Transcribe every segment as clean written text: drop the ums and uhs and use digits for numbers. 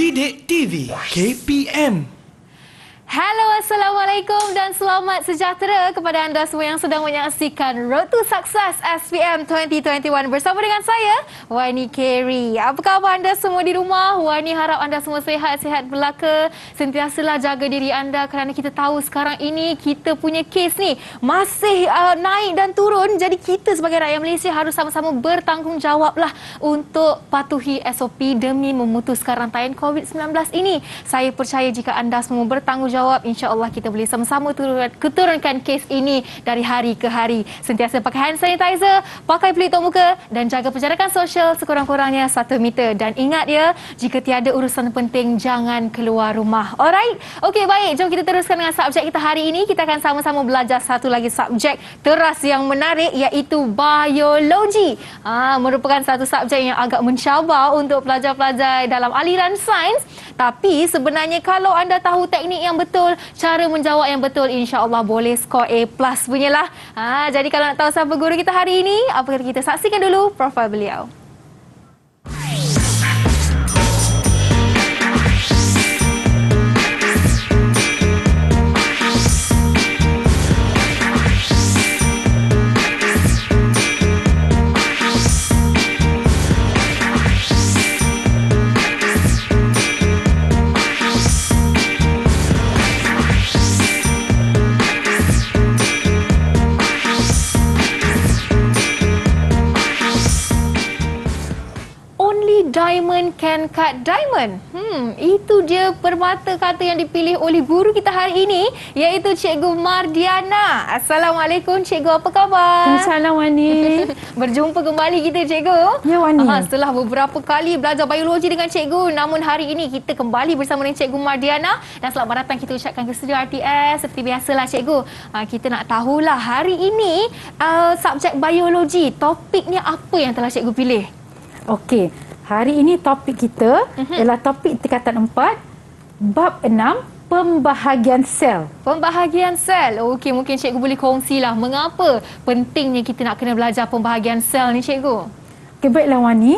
Didik TV KPM. Hello, Assalamualaikum dan selamat sejahtera kepada anda semua yang sedang menyaksikan Road to Success SPM 2021 bersama dengan saya, Wani Carey. Apa khabar anda semua di rumah? Wani harap anda semua sihat-sihat belaka. Sentiasalah jaga diri anda kerana kita tahu sekarang ini kita punya kes ni masih naik dan turun. Jadi kita sebagai rakyat Malaysia harus sama-sama bertanggungjawablah untuk patuhi SOP demi memutuskan rantaian COVID-19 ini. Saya percaya jika anda semua bertanggungjawab, insya-Allah kita boleh sama-sama turunkan kes ini dari hari ke hari. Sentiasa pakai hand sanitizer, pakai pelitup muka dan jaga penjarakan sosial sekurang-kurangnya 1 meter. Dan ingat ya, jika tiada urusan penting, jangan keluar rumah. Alright? Okey, baik. Jom kita teruskan dengan subjek kita hari ini. Kita akan sama-sama belajar satu lagi subjek teras yang menarik, iaitu biologi. Merupakan satu subjek yang agak mencabar untuk pelajar-pelajar dalam aliran sains. Tapi sebenarnya kalau anda tahu teknik yang betul, cara menjawab yang betul, insya-Allah boleh skor A+ punyalah. Jadi kalau nak tahu siapa guru kita hari ini, apa kata kita saksikan dulu profil beliau. Diamond can cut diamond. Itu dia permata kata yang dipilih oleh guru kita hari ini, iaitu Cikgu Mardiana. Assalamualaikum Cikgu, apa khabar? Assalamualaikum Wani. Berjumpa kembali kita Cikgu. Ya Wani. Setelah beberapa kali belajar biologi dengan Cikgu, namun hari ini kita kembali bersama dengan Cikgu Mardiana dan selamat datang kita ucapkan ke studio RTS. Seperti biasalah Cikgu, kita nak tahulah hari ini subjek biologi, topiknya apa yang telah Cikgu pilih? Okey. Hari ini topik kita ialah topik tingkatan 4, bab 6, pembahagian sel. Pembahagian sel. Okey, mungkin Cikgu boleh kongsilah mengapa pentingnya kita nak kena belajar pembahagian sel ni Cikgu? Okey, baiklah Wani.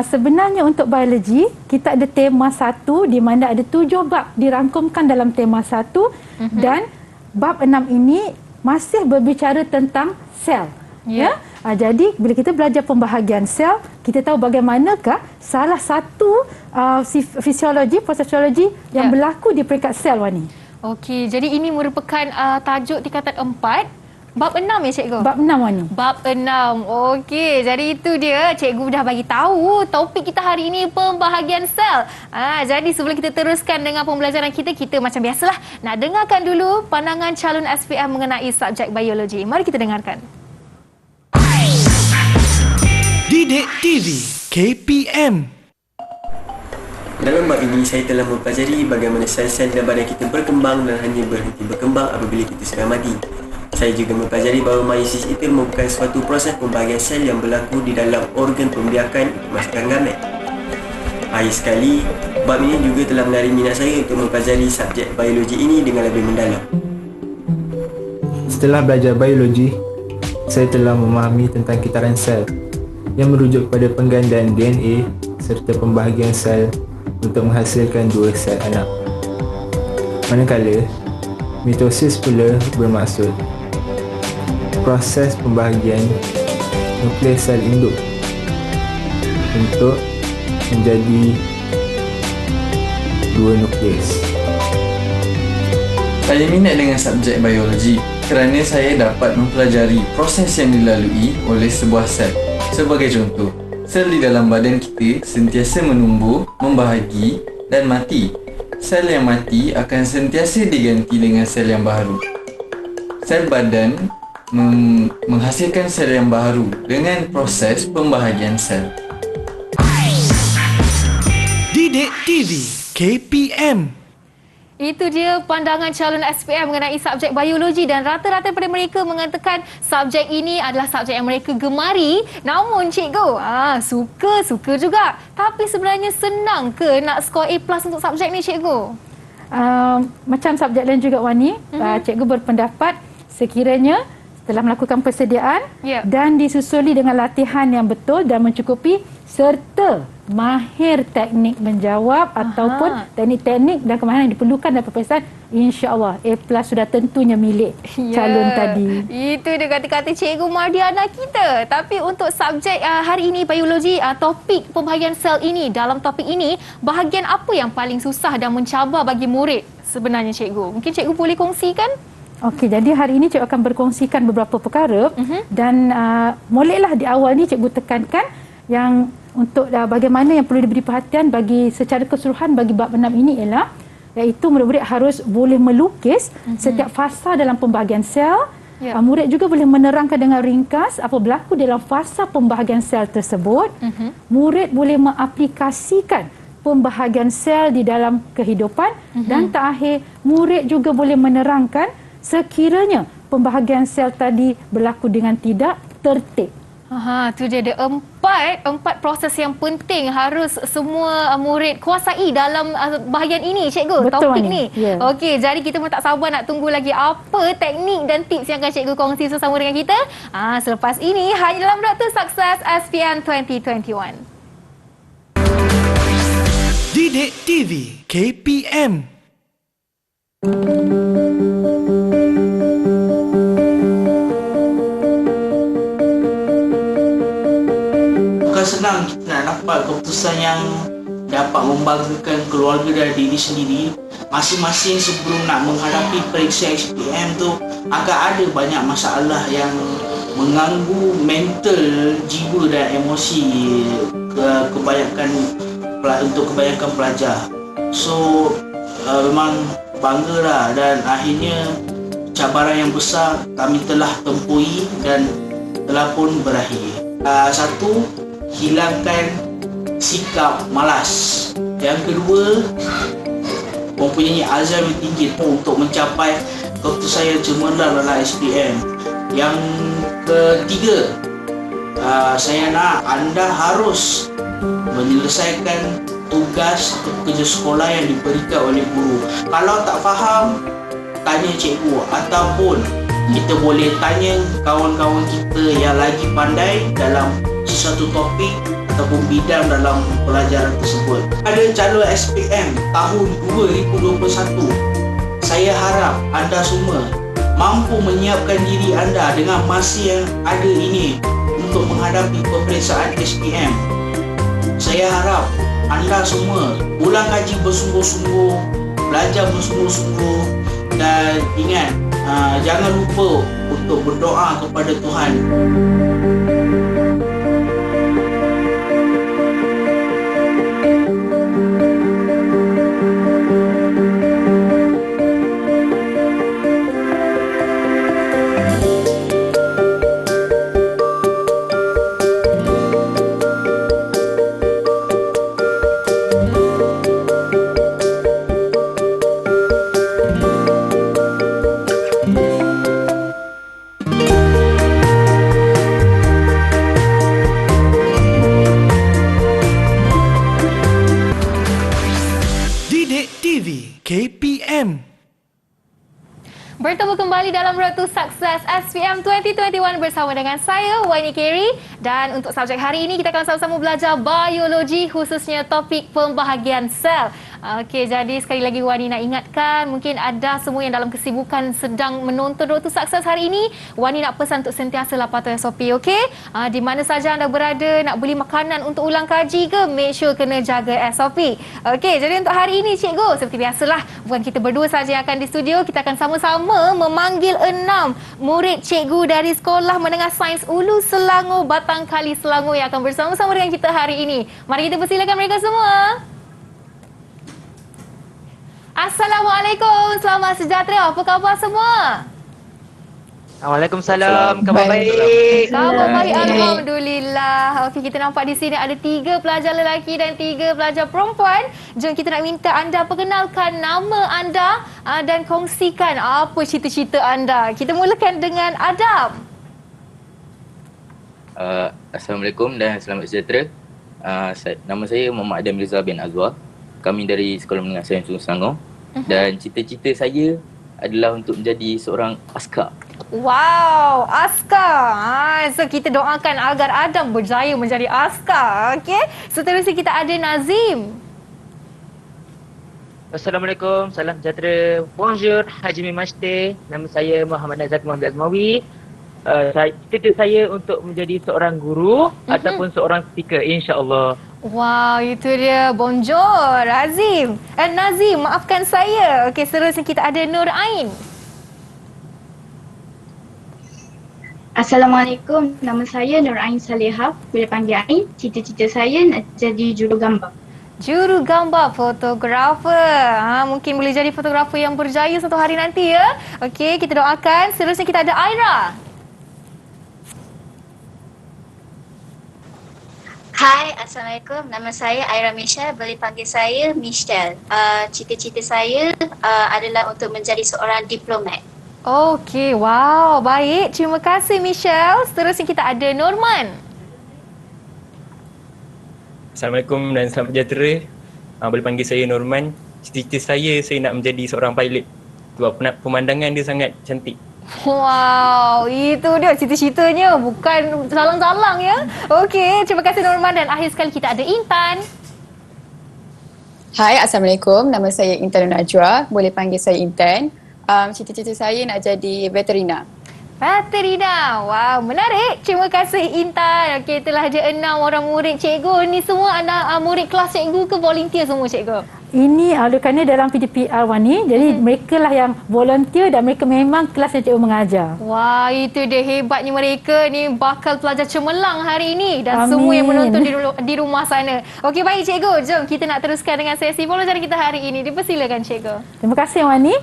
Sebenarnya untuk biologi, kita ada tema 1 di mana ada 7 bab dirangkumkan dalam tema 1 dan bab 6 ini masih berbicara tentang sel. Ya. Jadi bila kita belajar pembahagian sel, kita tahu bagaimanakah salah satu fisiologi, prosesiologi yang berlaku di peringkat sel Wani. Okey, jadi ini merupakan tajuk tingkatan 4. Bab 6 ya Cikgu? Bab 6 Wani. Bab 6. Okey, jadi itu dia. Cikgu dah bagi tahu topik kita hari ini pembahagian sel. Jadi sebelum kita teruskan dengan pembelajaran kita, kita macam biasalah nak dengarkan dulu pandangan calon SPM mengenai subjek biologi. Mari kita dengarkan. Didik TV KPM. Dalam bab ini, saya telah mempelajari bagaimana sel-sel dalam badan kita berkembang dan hanya berhenti berkembang apabila kita sedang mati. Saya juga mempelajari bahawa meiosis itu merupakan suatu proses pembahagian sel yang berlaku di dalam organ pembiakan pemasakan gamet. Akhir sekali, bab ini juga telah menarik minat saya untuk mempelajari subjek biologi ini dengan lebih mendalam. Setelah belajar biologi, saya telah memahami tentang kitaran sel yang merujuk kepada penggandaan DNA serta pembahagian sel untuk menghasilkan 2 sel anak. Manakala, mitosis pula bermaksud proses pembahagian nukleus sel induk untuk menjadi 2 nukleus. Saya minat dengan subjek biologi kerana saya dapat mempelajari proses yang dilalui oleh sebuah sel. Sebagai contoh, sel di dalam badan kita sentiasa menumbuh, membahagi dan mati. Sel yang mati akan sentiasa diganti dengan sel yang baru. Sel badan menghasilkan sel yang baru dengan proses pembahagian sel. Didik TV KPM. Itu dia pandangan calon SPM mengenai subjek biologi dan rata-rata daripada mereka mengatakan subjek ini adalah subjek yang mereka gemari. Namun cikgu, suka juga. Tapi sebenarnya senang ke nak skor A+ untuk subjek ni cikgu? Macam subjek lain juga Wani, cikgu berpendapat sekiranya telah melakukan persediaan Ya. dan disusuli dengan latihan yang betul dan mencukupi serta mahir teknik menjawab ataupun teknik-teknik dan kemahiran yang diperlukan dalam peperiksaan, insya-Allah A+ sudah tentunya milik calon tadi. Itu dia kata-kata Cikgu Mardiana kita. Tapi untuk subjek hari ini biologi, topik pembahagian sel ini, dalam topik ini, bahagian apa yang paling susah dan mencabar bagi murid sebenarnya Cikgu? Mungkin Cikgu boleh kongsikan? Okey, jadi hari ini cikgu akan berkongsikan beberapa perkara dan mulailah di awal ni cikgu tekankan yang untuk bagaimana yang perlu diberi perhatian bagi secara keseluruhan bagi bab 6 ini ialah iaitu murid-murid harus boleh melukis setiap fasa dalam pembahagian sel. Ya. Murid juga boleh menerangkan dengan ringkas apa berlaku dalam fasa pembahagian sel tersebut. Murid boleh mengaplikasikan pembahagian sel di dalam kehidupan dan terakhir murid juga boleh menerangkan sekiranya pembahagian sel tadi berlaku dengan tidak tertib. Tu dia ada empat proses yang penting harus semua murid kuasai dalam bahagian ini Cikgu, Betul, topik Wani. ni. Ya. Okey, jadi kita pun tak sabar nak tunggu lagi apa teknik dan tips yang akan Cikgu kongsi bersama dengan kita. Selepas ini hanya dalam Road to Success SPM 2021. Didik TV KPM. Bukan senang kita nak dapat keputusan yang dapat membanggakan keluarga dan diri sendiri. Masing-masing sebelum nak menghadapi periksa SPM tu akan ada banyak masalah yang mengganggu mental, jiwa dan emosi untuk kebanyakan pelajar. So memang banggalah dan akhirnya cabaran yang besar kami telah tempuhi dan telah pun berakhir. Satu, hilangkan sikap malas. Yang kedua, mempunyai azam yang tinggi untuk mencapai keputusan yang cemerlang dalam SPM. Yang ketiga, saya nak anda harus menyelesaikan tugas atau kerja sekolah yang diberikan oleh guru. Kalau tak faham, tanya cikgu ataupun kita boleh tanya kawan-kawan kita yang lagi pandai dalam sesuatu topik ataupun bidang dalam pelajaran tersebut. Ada calon SPM tahun 2021. Saya harap anda semua mampu menyiapkan diri anda dengan masa yang ada ini untuk menghadapi peperiksaan SPM. Saya harap anda semua ulang kaji bersungguh-sungguh, belajar bersungguh-sungguh dan ingat, jangan lupa untuk berdoa kepada Tuhan. Didik TV KPM. Bertemu kembali dalam Road to Success SPM 2021 bersama dengan saya, Wani Carey. Dan untuk subjek hari ini, kita akan sama-sama belajar biologi, khususnya topik pembahagian sel. Okey, jadi sekali lagi Wani nak ingatkan, mungkin ada semua yang dalam kesibukan sedang menonton Road to Success hari ini, Wani nak pesan untuk sentiasalah patuh SOP, okey? Di mana saja anda berada, nak beli makanan untuk ulang kaji ke, make sure kena jaga SOP. Okey, jadi untuk hari ini cikgu, seperti biasalah, bukan kita berdua saja yang akan di studio, kita akan sama-sama memanggil 6 murid cikgu dari Sekolah Menengah Sains Ulu Selangor, Batang Kali Selangor yang akan bersama-sama dengan kita hari ini. Mari kita persilakan mereka semua. Assalamualaikum, selamat sejahtera. Apa khabar semua? Waalaikumsalam. Khabar baik. Khabar baik, alhamdulillah. Okey, kita nampak di sini ada 3 pelajar lelaki dan 3 pelajar perempuan. Jom kita nak minta anda perkenalkan nama anda dan kongsikan apa cita-cita anda. Kita mulakan dengan Adam. Assalamualaikum dan selamat sejahtera. Nama saya Muhammad Adam Rizal bin Azwar. Kami dari Sekolah Menengah Sains Ulu Selangor. Dan cita-cita saya adalah untuk menjadi seorang askar. Wow, askar. So kita doakan agar Adam berjaya menjadi askar. Okey. Seterusnya kita ada Nazim. Assalamualaikum, salam sejahtera. Bonjour, Haji Mimaste. Nama saya Muhammad Nazat Muhammad Azmawi. Cita-cita saya untuk menjadi seorang guru ataupun seorang speaker, insya-Allah. Wow, itu dia. Bonjour, Nazim. Nazim, maafkan saya. Okey, seterusnya kita ada Nur Ain. Assalamualaikum, nama saya Nur Ain Salihah, boleh panggil Ain. Cita-cita saya nak jadi jurugambar. Juru gambar, fotografer. Mungkin boleh jadi fotografer yang berjaya satu hari nanti ya. Okey, kita doakan. Seterusnya kita ada Aira. Hai, Assalamualaikum. Nama saya Aira Michelle. Boleh panggil saya Michelle. Cita-cita saya adalah untuk menjadi seorang diplomat. Okey, wow, baik. Terima kasih Michelle. Seterusnya kita ada Norman. Assalamualaikum dan selamat sejahtera. Boleh panggil saya Norman. Cita-cita saya nak menjadi seorang pilot. Sebab pemandangan dia sangat cantik. Wow, itu dia cita-citanya. Bukan salang-salang ya. Okey, terima kasih Norman. Dan akhir sekali kita ada Intan. Hai, Assalamualaikum. Nama saya Intan Najwa. Boleh panggil saya Intan. Cita-cita saya nak jadi veterina. Veterina. Wow, menarik. Terima kasih Intan. Okey, telah ada 6 orang murid cikgu. Ni semua anak murid kelas cikgu ke volunteer semua cikgu? Ini oleh kerana dalam PDPR Wani, jadi mereka lah yang volunteer dan mereka memang kelas yang cikgu mengajar. Wah, itu dia hebatnya mereka ni bakal pelajar cemerlang hari ini dan Amin. semua yang menonton di rumah sana. Okey, baik cikgu. Jom kita nak teruskan dengan sesi pelajaran kita hari ini. Dipersilakan cikgu. Terima kasih Wani.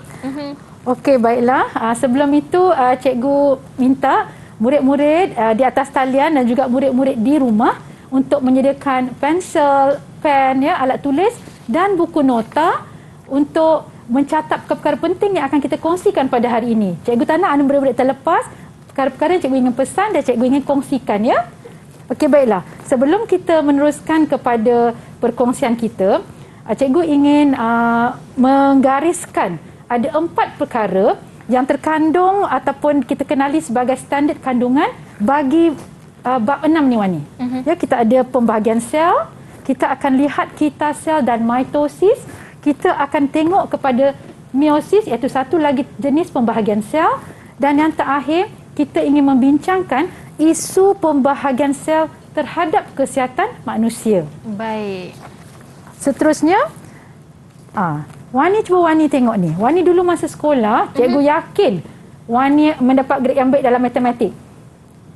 Okey, baiklah. Sebelum itu cikgu minta murid-murid di atas talian dan juga murid-murid di rumah untuk menyediakan pensel, pen, ya, alat tulis dan buku nota untuk mencatat perkara penting yang akan kita kongsikan pada hari ini. Cikgu tak nak murid-murid terlepas perkara-perkara yang cikgu ingin pesan dan cikgu ingin kongsikan ya. Okey, baiklah. Sebelum kita meneruskan kepada perkongsian kita, cikgu ingin menggariskan ada 4 perkara yang terkandung ataupun kita kenali sebagai standard kandungan bagi bab 6 ni Wani. Ya, kita ada pembahagian sel, kita akan lihat kita sel dan mitosis, kita akan tengok kepada meiosis iaitu satu lagi jenis pembahagian sel dan yang terakhir kita ingin membincangkan isu pembahagian sel terhadap kesihatan manusia. Baik. Seterusnya, Wani cuba Wani tengok ni. Wani dulu masa sekolah, cikgu yakin Wani mendapat grade yang baik dalam matematik.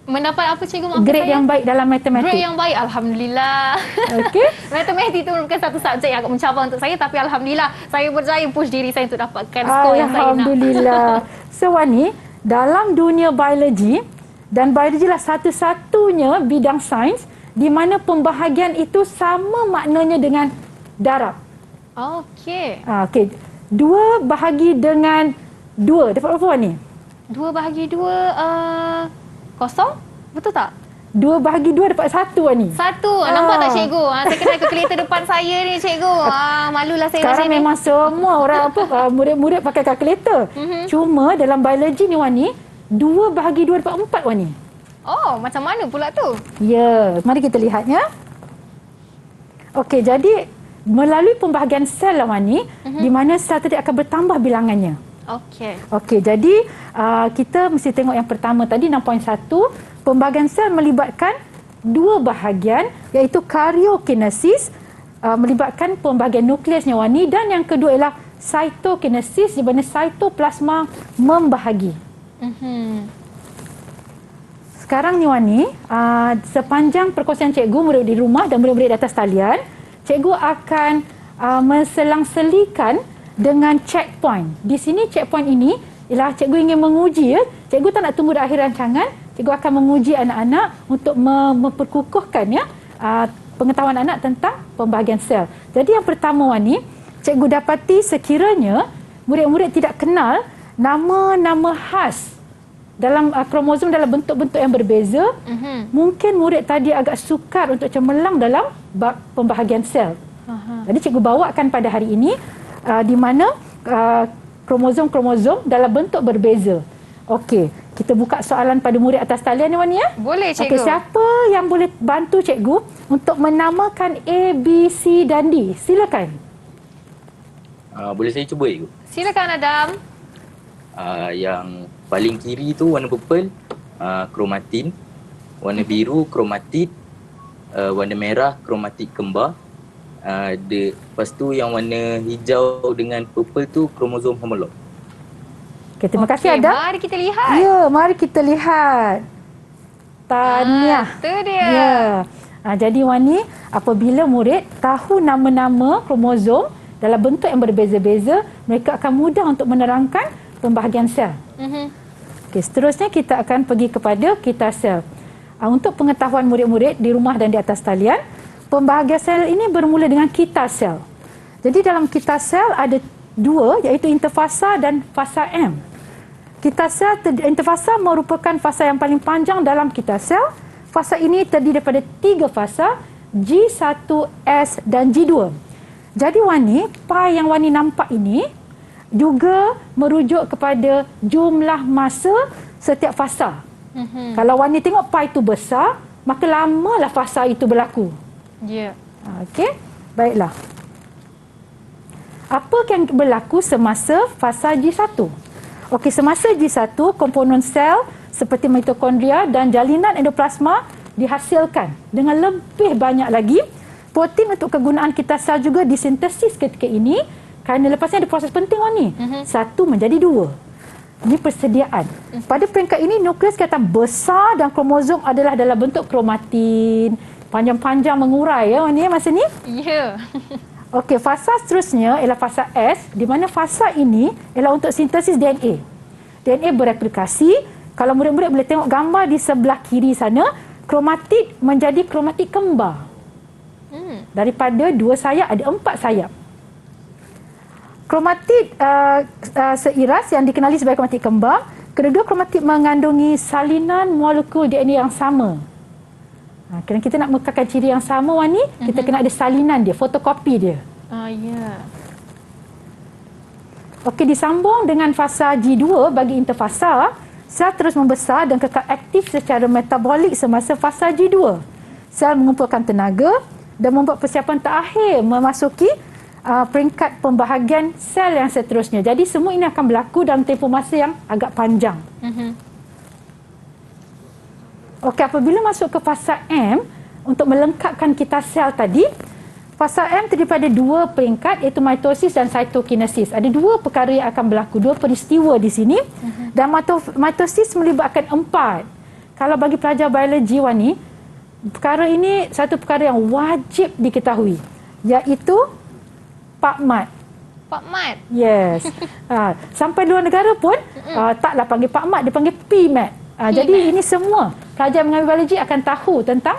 Mendapat apa cikgu? Maafkan Grade saya? yang baik dalam matematik. Grade yang baik, Alhamdulillah. Okey. Matematik itu bukan satu subjek yang agak mencabar untuk saya, tapi Alhamdulillah saya berjaya push diri saya untuk dapatkan skor yang saya nak. Alhamdulillah. So Wani, dalam dunia biologi, dan biologi lah satu-satunya bidang sains di mana pembahagian itu sama maknanya dengan darab. Okey. Okey. 2 bahagi dengan 2. Dapat berapa Wani? 2 bahagi 2 kosong? Betul tak? 2 bahagi 2 dapat 1 Wani. 1. Nampak tak cikgu? Saya kena kalkulator depan saya ni cikgu. Malulah saya Sekarang macam ni. memang semua orang murid-murid pakai kalkulator. Cuma dalam biologi ni Wani, 2 bahagi 2 dapat 4 Wani. Oh, macam mana pula tu? Ya, mari kita lihat ya. Okey, jadi melalui pembahagian sel lah Wani, di mana sel tadi akan bertambah bilangannya. Okey. Okey, jadi kita mesti tengok yang pertama tadi 6.1, pembahagian sel melibatkan 2 bahagian iaitu karyokinesis, melibatkan pembahagian nukleusnya Wani, dan yang kedua ialah cytokinesis di mana cytoplasma membahagi. Sekarang ni Wani, sepanjang perkongsian cikgu, murid di rumah dan murid-murid di atas talian, cikgu akan menselang-selikan dengan checkpoint. Di sini checkpoint ini ialah cikgu ingin menguji ya. Cikgu tak nak tunggu di akhir rancangan. Cikgu akan menguji anak-anak untuk memperkukuhkan ya pengetahuan anak tentang pembahagian sel. Jadi yang pertama Wani, cikgu dapati sekiranya murid-murid tidak kenal nama-nama khas dalam kromosom dalam bentuk-bentuk yang berbeza, mungkin murid tadi agak sukar untuk cemerlang dalam bab pembahagian sel. Jadi cikgu bawakan pada hari ini di mana kromosom-kromosom dalam bentuk berbeza. Okey, kita buka soalan pada murid atas talian ni Wani ya. Boleh cikgu. Okey, siapa yang boleh bantu cikgu untuk menamakan A, B, C dan D? Silakan. Boleh saya cuba cikgu? Silakan Adam. Yang paling kiri tu warna purple, kromatin. Warna biru, kromatid. Warna merah, kromatid kembar. Lepas tu yang warna hijau dengan purple tu kromosom homolog. Okey, terima kasih Adam. Mari kita lihat. Ya, mari kita lihat. Tahniah. Itu dia. Ya. Jadi Wani, apabila murid tahu nama-nama kromozom dalam bentuk yang berbeza-beza, mereka akan mudah untuk menerangkan pembahagian sel. Okey, seterusnya kita akan pergi kepada kita sel. Untuk pengetahuan murid-murid di rumah dan di atas talian, pembahagian sel ini bermula dengan kita sel. Jadi dalam kita sel ada dua, iaitu interfasa dan fasa M. Kita sel interfasa merupakan fasa yang paling panjang dalam kita sel. Fasa ini terdiri daripada 3 fasa, G1, S dan G2. Jadi Wani, pi yang Wani nampak ini juga merujuk kepada jumlah masa setiap fasa. Kalau Wani tengok pi itu besar, maka lamalah fasa itu berlaku. Ya. Okey, baiklah. Apa yang berlaku semasa fasa G1? Okey, semasa G1, komponen sel seperti mitokondria dan jalinan endoplasma dihasilkan. Dengan lebih banyak lagi, protein untuk kegunaan kita sel juga disintesis ketika ini, kerana lepasnya ada proses penting ni. 1 menjadi 2. Ini persediaan. Pada peringkat ini, nukleus kelihatan besar dan kromozom adalah dalam bentuk kromatin. Panjang-panjang mengurai ya masa ni. Ya. Okey, fasa seterusnya ialah fasa S, di mana fasa ini ialah untuk sintesis DNA. DNA bereplikasi. Kalau murid-murid boleh tengok gambar di sebelah kiri sana, kromatid menjadi kromatid kembar. Daripada 2 sayap ada 4 sayap. Kromatid seiras yang dikenali sebagai kromatid kembar, kedua-dua kromatid mengandungi salinan molekul DNA yang sama. Kerana kita nak mekekalkan ciri yang sama Wani, kita kena ada salinan dia, fotokopi dia. Ya. Okey, disambung dengan fasa G2 bagi interfasa, sel terus membesar dan kekal aktif secara metabolik semasa fasa G2. Sel mengumpulkan tenaga dan membuat persiapan terakhir memasuki peringkat pembahagian sel yang seterusnya. Jadi semua ini akan berlaku dalam tempoh masa yang agak panjang. Okey, apabila masuk ke fasa M, untuk melengkapkan kita sel tadi, fasa M terdiri pada 2 peringkat, iaitu mitosis dan cytokinesis. Ada 2 perkara yang akan berlaku, 2 peristiwa di sini. Dan mitosis melibatkan 4. Kalau bagi pelajar biologi Wani, perkara ini satu perkara yang wajib diketahui, iaitu PubMed. PubMed? Yes. Sampai luar negara pun taklah panggil PubMed, dia panggil PMed. Jadi ini semua pelajar mengambil biologi akan tahu tentang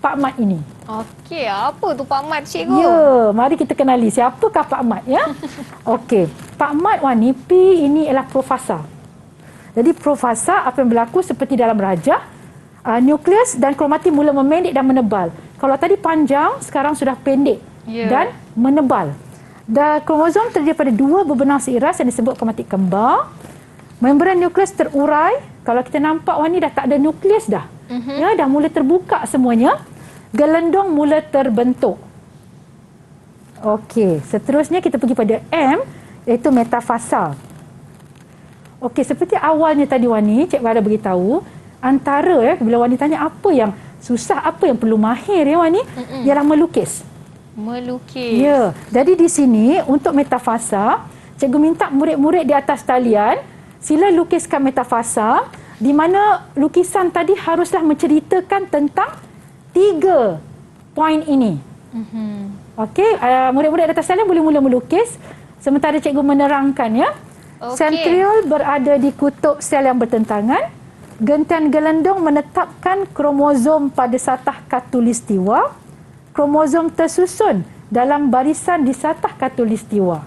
PubMed ini. Okey, apa tu PubMed cikgu? Ya, mari kita kenali siapakah PubMed ya. Okey, PubMed Wani, P ini ialah profasa. Jadi profasa apa yang berlaku seperti dalam rajah, nukleus dan kromatin mula memendek dan menebal. Kalau tadi panjang, sekarang sudah pendek dan menebal. Dan kromozom terdiri daripada 2 berbenang seiras yang disebut kromatid kembar. Membran nukleus terurai. Kalau kita nampak Wani dah tak ada nukleus dah. Ya, dah mula terbuka semuanya. Gelendong mula terbentuk. Okey, seterusnya kita pergi pada M, iaitu metafasa. Okey, seperti awalnya tadi Wani, Cik Bara beritahu, antara bila Wani tanya apa yang susah, apa yang perlu mahir ya Wani, ialah melukis. Melukis. Ya, jadi di sini untuk metafasa, cikgu minta murid-murid di atas talian sila lukiskan metafasa, di mana lukisan tadi haruslah menceritakan tentang 3 poin ini. Okey, murid-murid di atas talian boleh mula melukis sementara cikgu menerangkan ya. Sentriol berada di kutub sel yang bertentangan. Gentian gelendong menetapkan kromozom pada satah khatulistiwa. Kromozom tersusun dalam barisan di satah khatulistiwa.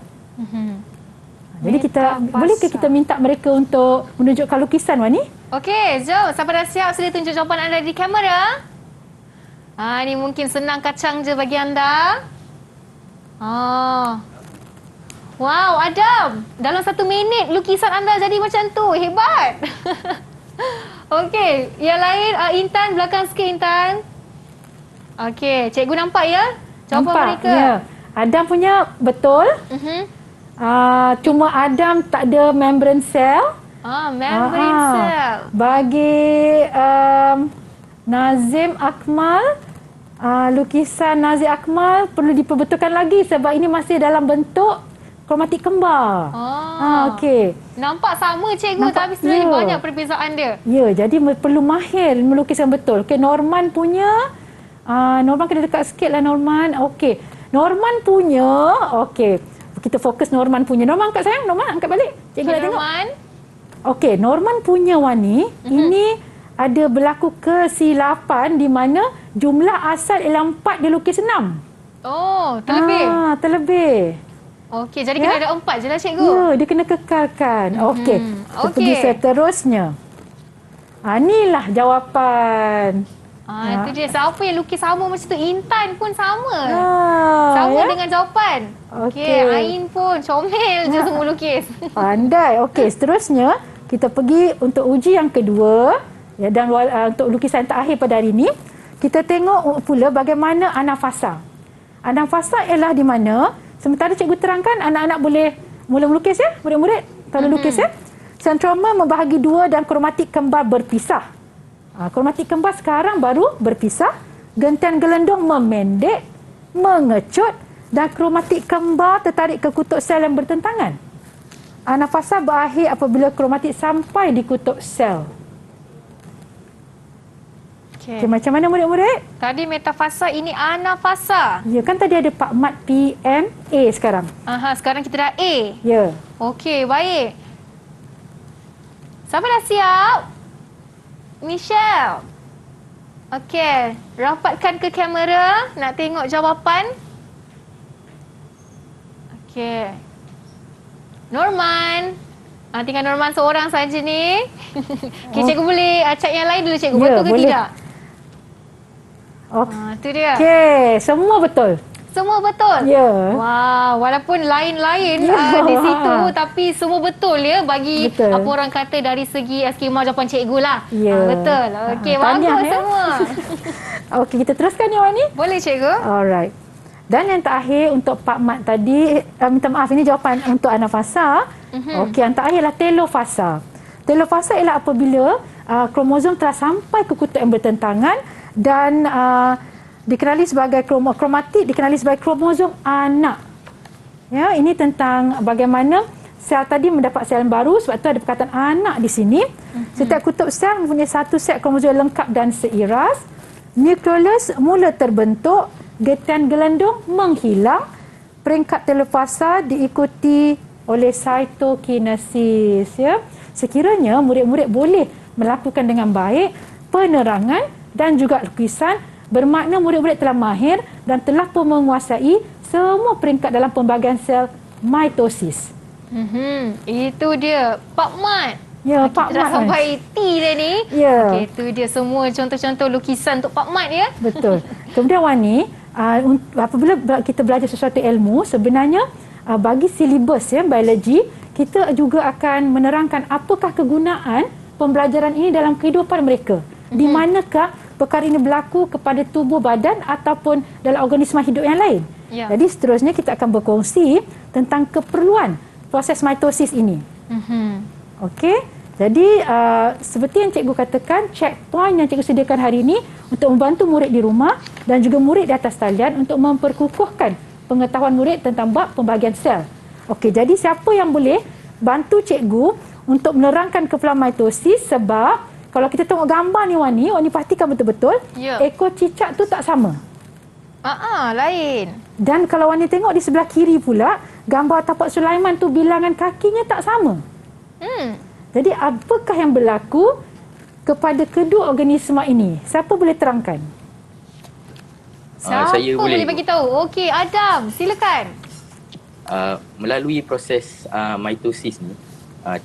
Jadi bolehkah kita minta mereka untuk menunjukkan lukisan Wani? Okey, jom. Siapa dah siap sila tunjuk jawapan anda di kamera. Ini mungkin senang kacang je bagi anda. Wow, Adam. Dalam 1 minit lukisan anda jadi macam tu. Hebat. Okey, yang lain Intan, belakang sikit Intan. Okey, cikgu nampak ya jawapan Nampak? mereka? Ya. Adam punya betul. Cuma Adam tak ada membran sel. Membran sel. Bagi Nazim Akmal, lukisan Nazim Akmal perlu diperbetulkan lagi sebab ini masih dalam bentuk kromatik kembar. Okey. Nampak sama cikgu, tapi sebenarnya banyak perbezaan dia. Ya, jadi perlu mahir melukiskan betul. Okey, Norman punya, Norman kena dekat sikit lah Norman. Okey, Norman punya, okey. Kita fokus Norman punya. Norman angkat sayang, Norman angkat balik. Cikgu nak tengok. Norman. Okey, Norman punya Wani, ini ada berlaku kesilapan di mana jumlah asal ialah 4, dia lukis 6. Oh, terlebih. Terlebih. Okey, jadi kena ada 4 je lah cikgu. Ya, dia kena kekalkan. Okey. Kita pergi seterusnya. Inilah jawapan. Itu dia. Siapa yang lukis sama macam tu? Intan pun sama. Sama dengan jawapan. Okey, Ain pun comel je semua lukis. Pandai. Okey, seterusnya kita pergi untuk uji yang kedua. Ya, dan untuk lukisan terakhir pada hari ini, kita tengok pula bagaimana anafasa. Anafasa ialah di mana sementara cikgu terangkan anak-anak boleh mula melukis ya, murid-murid kalau lukis ya. Sentroma membahagi 2 dan kromatik kembar berpisah. Kromatik kembar sekarang baru berpisah, gentian gelendong memendek, mengecut dan kromatik kembar tertarik ke kutub sel yang bertentangan. Anafasa berakhir apabila kromatik sampai di kutub sel. Okay, macam mana murid-murid? Tadi metafasa, ini anafasa. Ya, kan tadi ada Pak Mat PM A sekarang. Sekarang kita dah A. Ya. Okey, baik. Siapa dah siap? Michelle. Okey, rapatkan ke kamera, nak tengok jawapan. Okey. Norman. Tinggal Norman seorang saja ni. Okay, cikgu boleh cak yang lain dulu cikgu. Ya, betul ke boleh. tidak? Itu dia. Okey, semua betul. Semua betul? Ya. Wow, walaupun lain-lain di situ tapi semua betul ya bagi apa orang kata dari segi skema jawapan cikgu lah. Ya. Betul. Okey, bagus semua. Okey, kita teruskan ya Wani? Boleh cikgu. Alright. Dan yang terakhir untuk Pak Mat tadi, minta maaf ini jawapan untuk anafasa. Okey, yang terakhir ialah telofasa. Telofasa ialah apabila kromosom telah sampai ke kutub yang bertentangan dan dikenali sebagai kromatik, dikenali sebagai kromosom anak. Ya, ini tentang bagaimana sel tadi mendapat sel baru, sebab tu ada perkataan anak di sini. Setiap kutub sel mempunyai satu set kromosom yang lengkap dan seiras. Nukleus mula terbentuk, getian gelendong menghilang. Peringkat telofasa diikuti oleh cytokinesis. Ya. Sekiranya murid-murid boleh melakukan dengan baik penerangan dan juga lukisan, bermakna murid-murid telah mahir dan telah pun menguasai semua peringkat dalam pembahagian sel mitosis. Itu dia Pak Mat. Ya, Pak Mat. Dah sampai T dah ni. Ya. Okey, itu dia semua contoh-contoh lukisan untuk Pak Mat ya. Betul. Kemudian Wani, apabila kita belajar sesuatu ilmu, sebenarnya bagi silibus ya biologi, kita juga akan menerangkan apakah kegunaan pembelajaran ini dalam kehidupan mereka. Di manakah perkara ini berlaku kepada tubuh badan ataupun dalam organisma hidup yang lain. Ya. Jadi seterusnya kita akan berkongsi tentang keperluan proses mitosis ini. Okey. Jadi seperti yang cikgu katakan, checkpoint yang cikgu sediakan hari ini untuk membantu murid di rumah dan juga murid di atas talian untuk memperkukuhkan pengetahuan murid tentang bab pembahagian sel. Okey, jadi siapa yang boleh bantu cikgu untuk menerangkan keperluan mitosis, sebab kalau kita tengok gambar ni Wani pastikan betul-betul ekor cicak tu tak sama. Lain. Dan kalau Wani tengok di sebelah kiri pula, gambar tapak Sulaiman tu bilangan kakinya tak sama. Jadi apakah yang berlaku kepada kedua organisma ini? Siapa boleh terangkan? Siapa saya boleh bagi tahu? Okey, Adam, silakan. Melalui proses mitosis ni,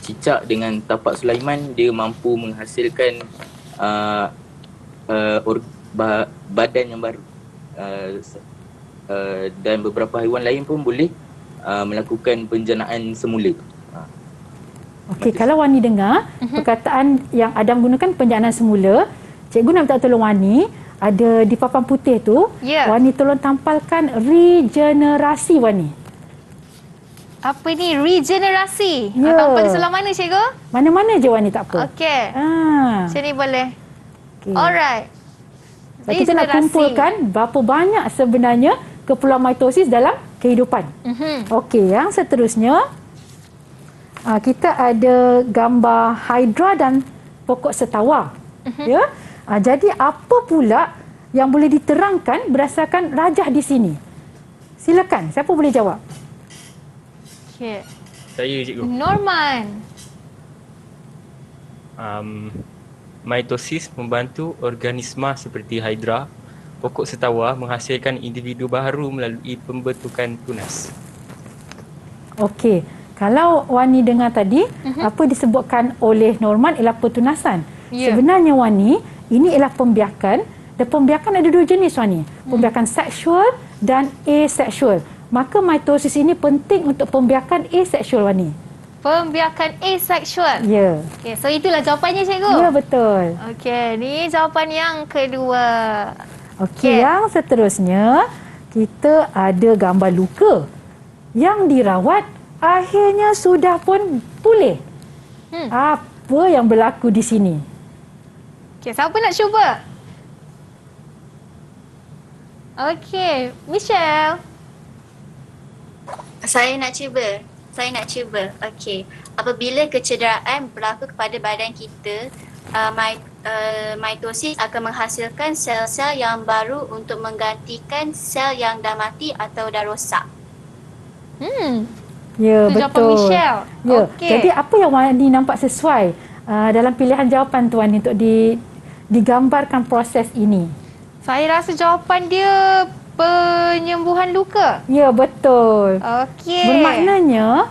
cicak dengan tapak Sulaiman dia mampu menghasilkan badan yang baru, dan beberapa haiwan lain pun boleh melakukan penjanaan semula. Okey, kalau Wani dengar perkataan yang Adam gunakan penjanaan semula, cikgu nak minta tolong Wani, ada di papan putih tu, Wani tolong tampalkan regenerasi Wani. Apa ni? Regenerasi. Ya. Tampal di sebelah mana cikgu? Mana-mana je Wani, tak apa. Okey. Macam ni boleh. Okay. Alright. So, kita nak kumpulkan berapa banyak sebenarnya keperluan mitosis dalam kehidupan. Okey, yang seterusnya kita ada gambar hydra dan pokok setawa. Ya. Jadi apa pula yang boleh diterangkan berdasarkan rajah di sini? Silakan, siapa boleh jawab? Okay. Saya cikgu. Norman. Mitosis membantu organisma seperti hydra, pokok setawa menghasilkan individu baru melalui pembentukan tunas. Okey, kalau Wani dengar tadi, apa disebutkan oleh Norman ialah pertunasan. Sebenarnya Wani, ini ialah pembiakan, dan pembiakan ada dua jenis Wani. Pembiakan seksual dan asexual. Maka mitosis ini penting untuk pembiakan asexual Wani. Pembiakan asexual. Ya. Okey, so itulah jawapannya cikgu. Ya, betul. Okey, ni jawapan yang kedua. Okey, yang seterusnya kita ada gambar luka yang dirawat akhirnya sudah pun pulih. Apa yang berlaku di sini? Okey, siapa nak cuba? Okey, Michelle. Saya nak cuba. Okey. Apabila kecederaan berlaku kepada badan kita, mitosis akan menghasilkan sel-sel yang baru untuk menggantikan sel yang dah mati atau dah rosak. Ya, itu betul. Jawapan Michelle. Ya. Okey. Jadi apa yang Wani nampak sesuai dalam pilihan jawapan tu Wani untuk digambarkan proses ini? Saya rasa jawapan dia penyembuhan luka. Ya, betul. Okey. Bermaknanya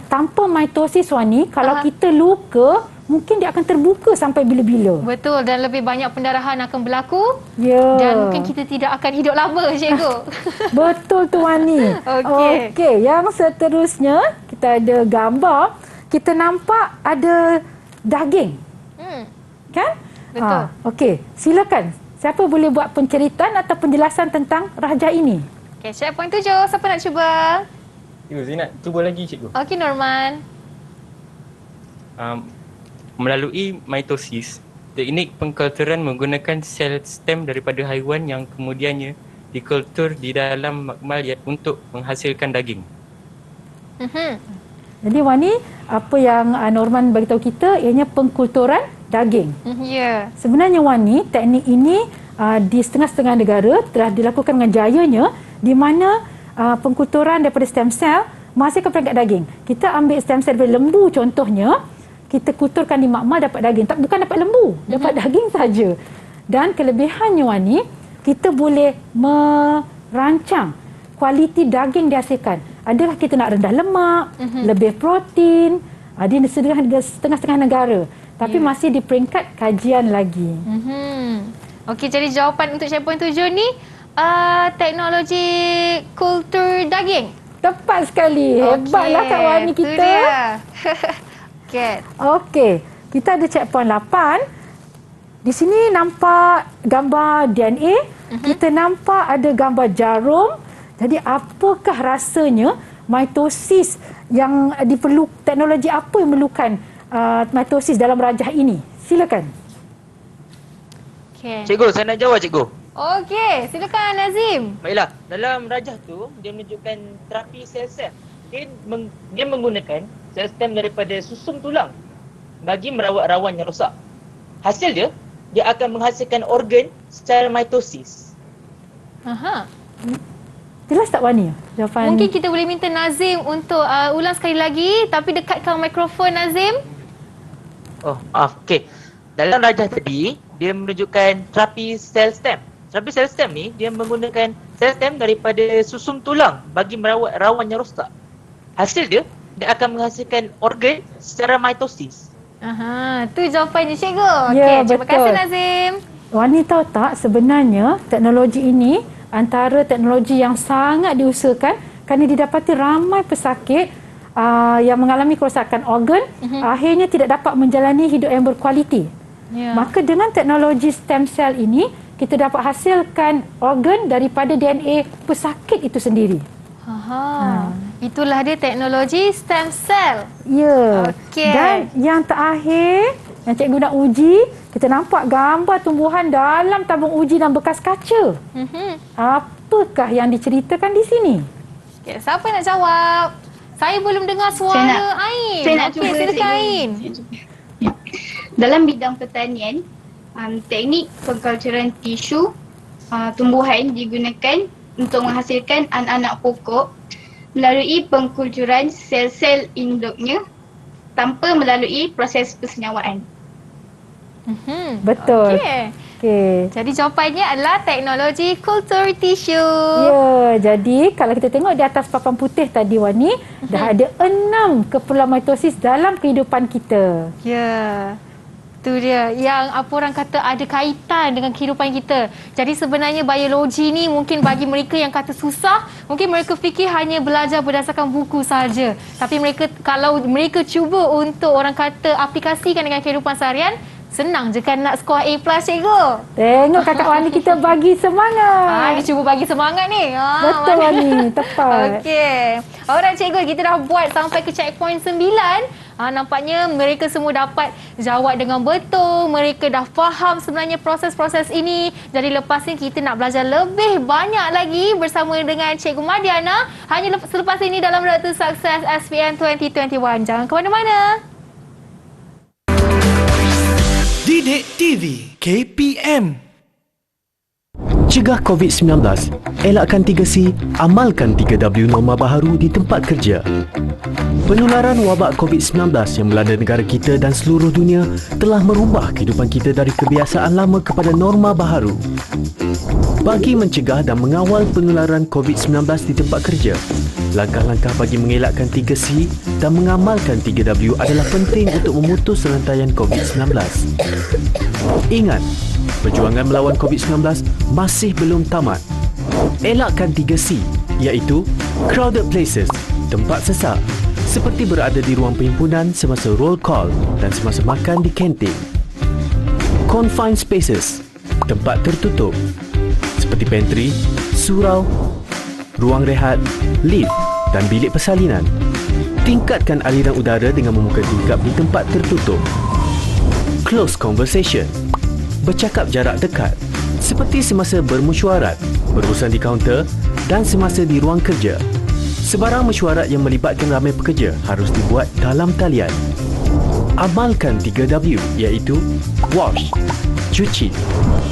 tanpa mitosis Wani, kalau kita luka, mungkin dia akan terbuka sampai bila-bila. Betul, dan lebih banyak pendarahan akan berlaku. Ya. Dan mungkin kita tidak akan hidup lama, cikgu. Betul tu Wani. Okey. Okey, yang seterusnya kita ada gambar. Kita nampak ada daging. Kan? Betul. Okey, silakan. Siapa boleh buat penceritaan atau penjelasan tentang rajah ini? Okey, checkpoint 7. Siapa nak cuba? Cikgu, saya nak cuba lagi cikgu. Okey, Norman. Melalui mitosis, teknik pengkulturan menggunakan sel stem daripada haiwan yang kemudiannya dikultur di dalam makmal untuk menghasilkan daging. Jadi Wani, apa yang Norman beritahu kita ianya pengkulturan daging. Ya. Sebenarnya Wani, teknik ini di setengah-setengah negara telah dilakukan dengan jayanya, di mana pengkulturan daripada stem cell menghasilkan perangkat daging. Kita ambil stem cell daripada lembu contohnya, kita kulturkan di makmal dapat daging. Bukan dapat lembu, dapat daging saja. Dan kelebihannya Wani, kita boleh merancang kualiti daging dihasilkan. Adakah kita nak rendah lemak, lebih protein, di setengah-setengah negara. Tapi masih di peringkat kajian lagi. Okey, jadi jawapan untuk checkpoint 7 ni teknologi kultur daging. Tepat sekali. Hebatlah Kak Wani kita. Itu dia. Okey, kita ada checkpoint 8. Di sini nampak gambar DNA. Kita nampak ada gambar jarum. Jadi apakah rasanya mitosis yang teknologi apa yang memerlukan mitosis dalam rajah ini? Silakan. Cikgu, saya nak jawab cikgu. Okey, silakan Nazim. Baiklah, dalam rajah tu dia menunjukkan terapi sel-sel. Dia menggunakan sel stem daripada susum tulang bagi merawat rawan yang rosak. Hasil dia akan menghasilkan organ secara mitosis. Jelas tak Wani jawapan? Mungkin kita boleh minta Nazim untuk ulang sekali lagi, tapi dekatkan mikrofon Nazim. Oh, maaf. Okey. Dalam rajah tadi, dia menunjukkan terapi sel stem. Terapi sel stem ni, dia menggunakan sel stem daripada susum tulang bagi merawat rawan yang rosak. Hasil dia akan menghasilkan organ secara mitosis. Tu jawapannya cikgu. Ya, Okey, terima kasih betul. Nazim. Wani tahu tak sebenarnya teknologi ini antara teknologi yang sangat diusahakan kerana didapati ramai pesakit yang mengalami kerosakan organ, akhirnya tidak dapat menjalani hidup yang berkualiti. Maka dengan teknologi stem cell ini, kita dapat hasilkan organ daripada DNA pesakit itu sendiri. Itulah dia teknologi stem cell. Ya. Okey. Dan yang terakhir, yang cikgu nak uji, kita nampak gambar tumbuhan dalam tabung uji dan bekas kaca. Apakah yang diceritakan di sini? Okay, siapa nak jawab? Saya belum dengar suara Ain. Saya nak Okey, cuba. silakan Ain. Dalam bidang pertanian, teknik pengkulturan tisu tumbuhan digunakan untuk menghasilkan anak-anak pokok melalui pengkulturan sel-sel induknya tanpa melalui proses persenyawaan. Betul. Okey. Jadi jawapannya adalah teknologi kultur tisu. Ya, jadi kalau kita tengok di atas papan putih tadi Wani, dah ada 6 keperluan mitosis dalam kehidupan kita. Ya. Itu dia yang apa orang kata ada kaitan dengan kehidupan kita. Jadi sebenarnya biologi ni mungkin bagi mereka yang kata susah, mungkin mereka fikir hanya belajar berdasarkan buku saja. Tapi kalau mereka cuba untuk orang kata aplikasikan dengan kehidupan seharian, senang je kan nak skor A+ cikgu. Tengok kakak Wani kita bagi semangat. Dia cuba bagi semangat ni. Betul Wani, tepat. Okey. Alright cikgu, kita dah buat sampai ke checkpoint 9. Nampaknya mereka semua dapat jawab dengan betul. Mereka dah faham sebenarnya proses-proses ini. Jadi lepas ni kita nak belajar lebih banyak lagi bersama dengan Cikgu Madiana. Hanya selepas ini dalam Road to Success SPM 2021. Jangan ke mana-mana. Didik TV KPM. Cegah COVID-19, elakkan 3C, amalkan 3W norma baharu di tempat kerja. Penularan wabak COVID-19 yang melanda negara kita dan seluruh dunia telah merubah kehidupan kita dari kebiasaan lama kepada norma baharu. Bagi mencegah dan mengawal penularan COVID-19 di tempat kerja, langkah-langkah bagi mengelakkan 3C dan mengamalkan 3W adalah penting untuk memutus rantaian COVID-19. Ingat, perjuangan melawan COVID-19 masih belum tamat. Elakkan 3C, iaitu crowded places, tempat sesak, seperti berada di ruang perhimpunan semasa roll call dan semasa makan di kantin. Confined spaces, tempat tertutup, seperti pantry, surau, ruang rehat, lift dan bilik persalinan. Tingkatkan aliran udara dengan membuka tingkap di tempat tertutup. Close conversation, bercakap jarak dekat, seperti semasa bermesyuarat, berurusan di kaunter dan semasa di ruang kerja. Sebarang mesyuarat yang melibatkan ramai pekerja harus dibuat dalam talian. Amalkan 3W, iaitu wash, cuci.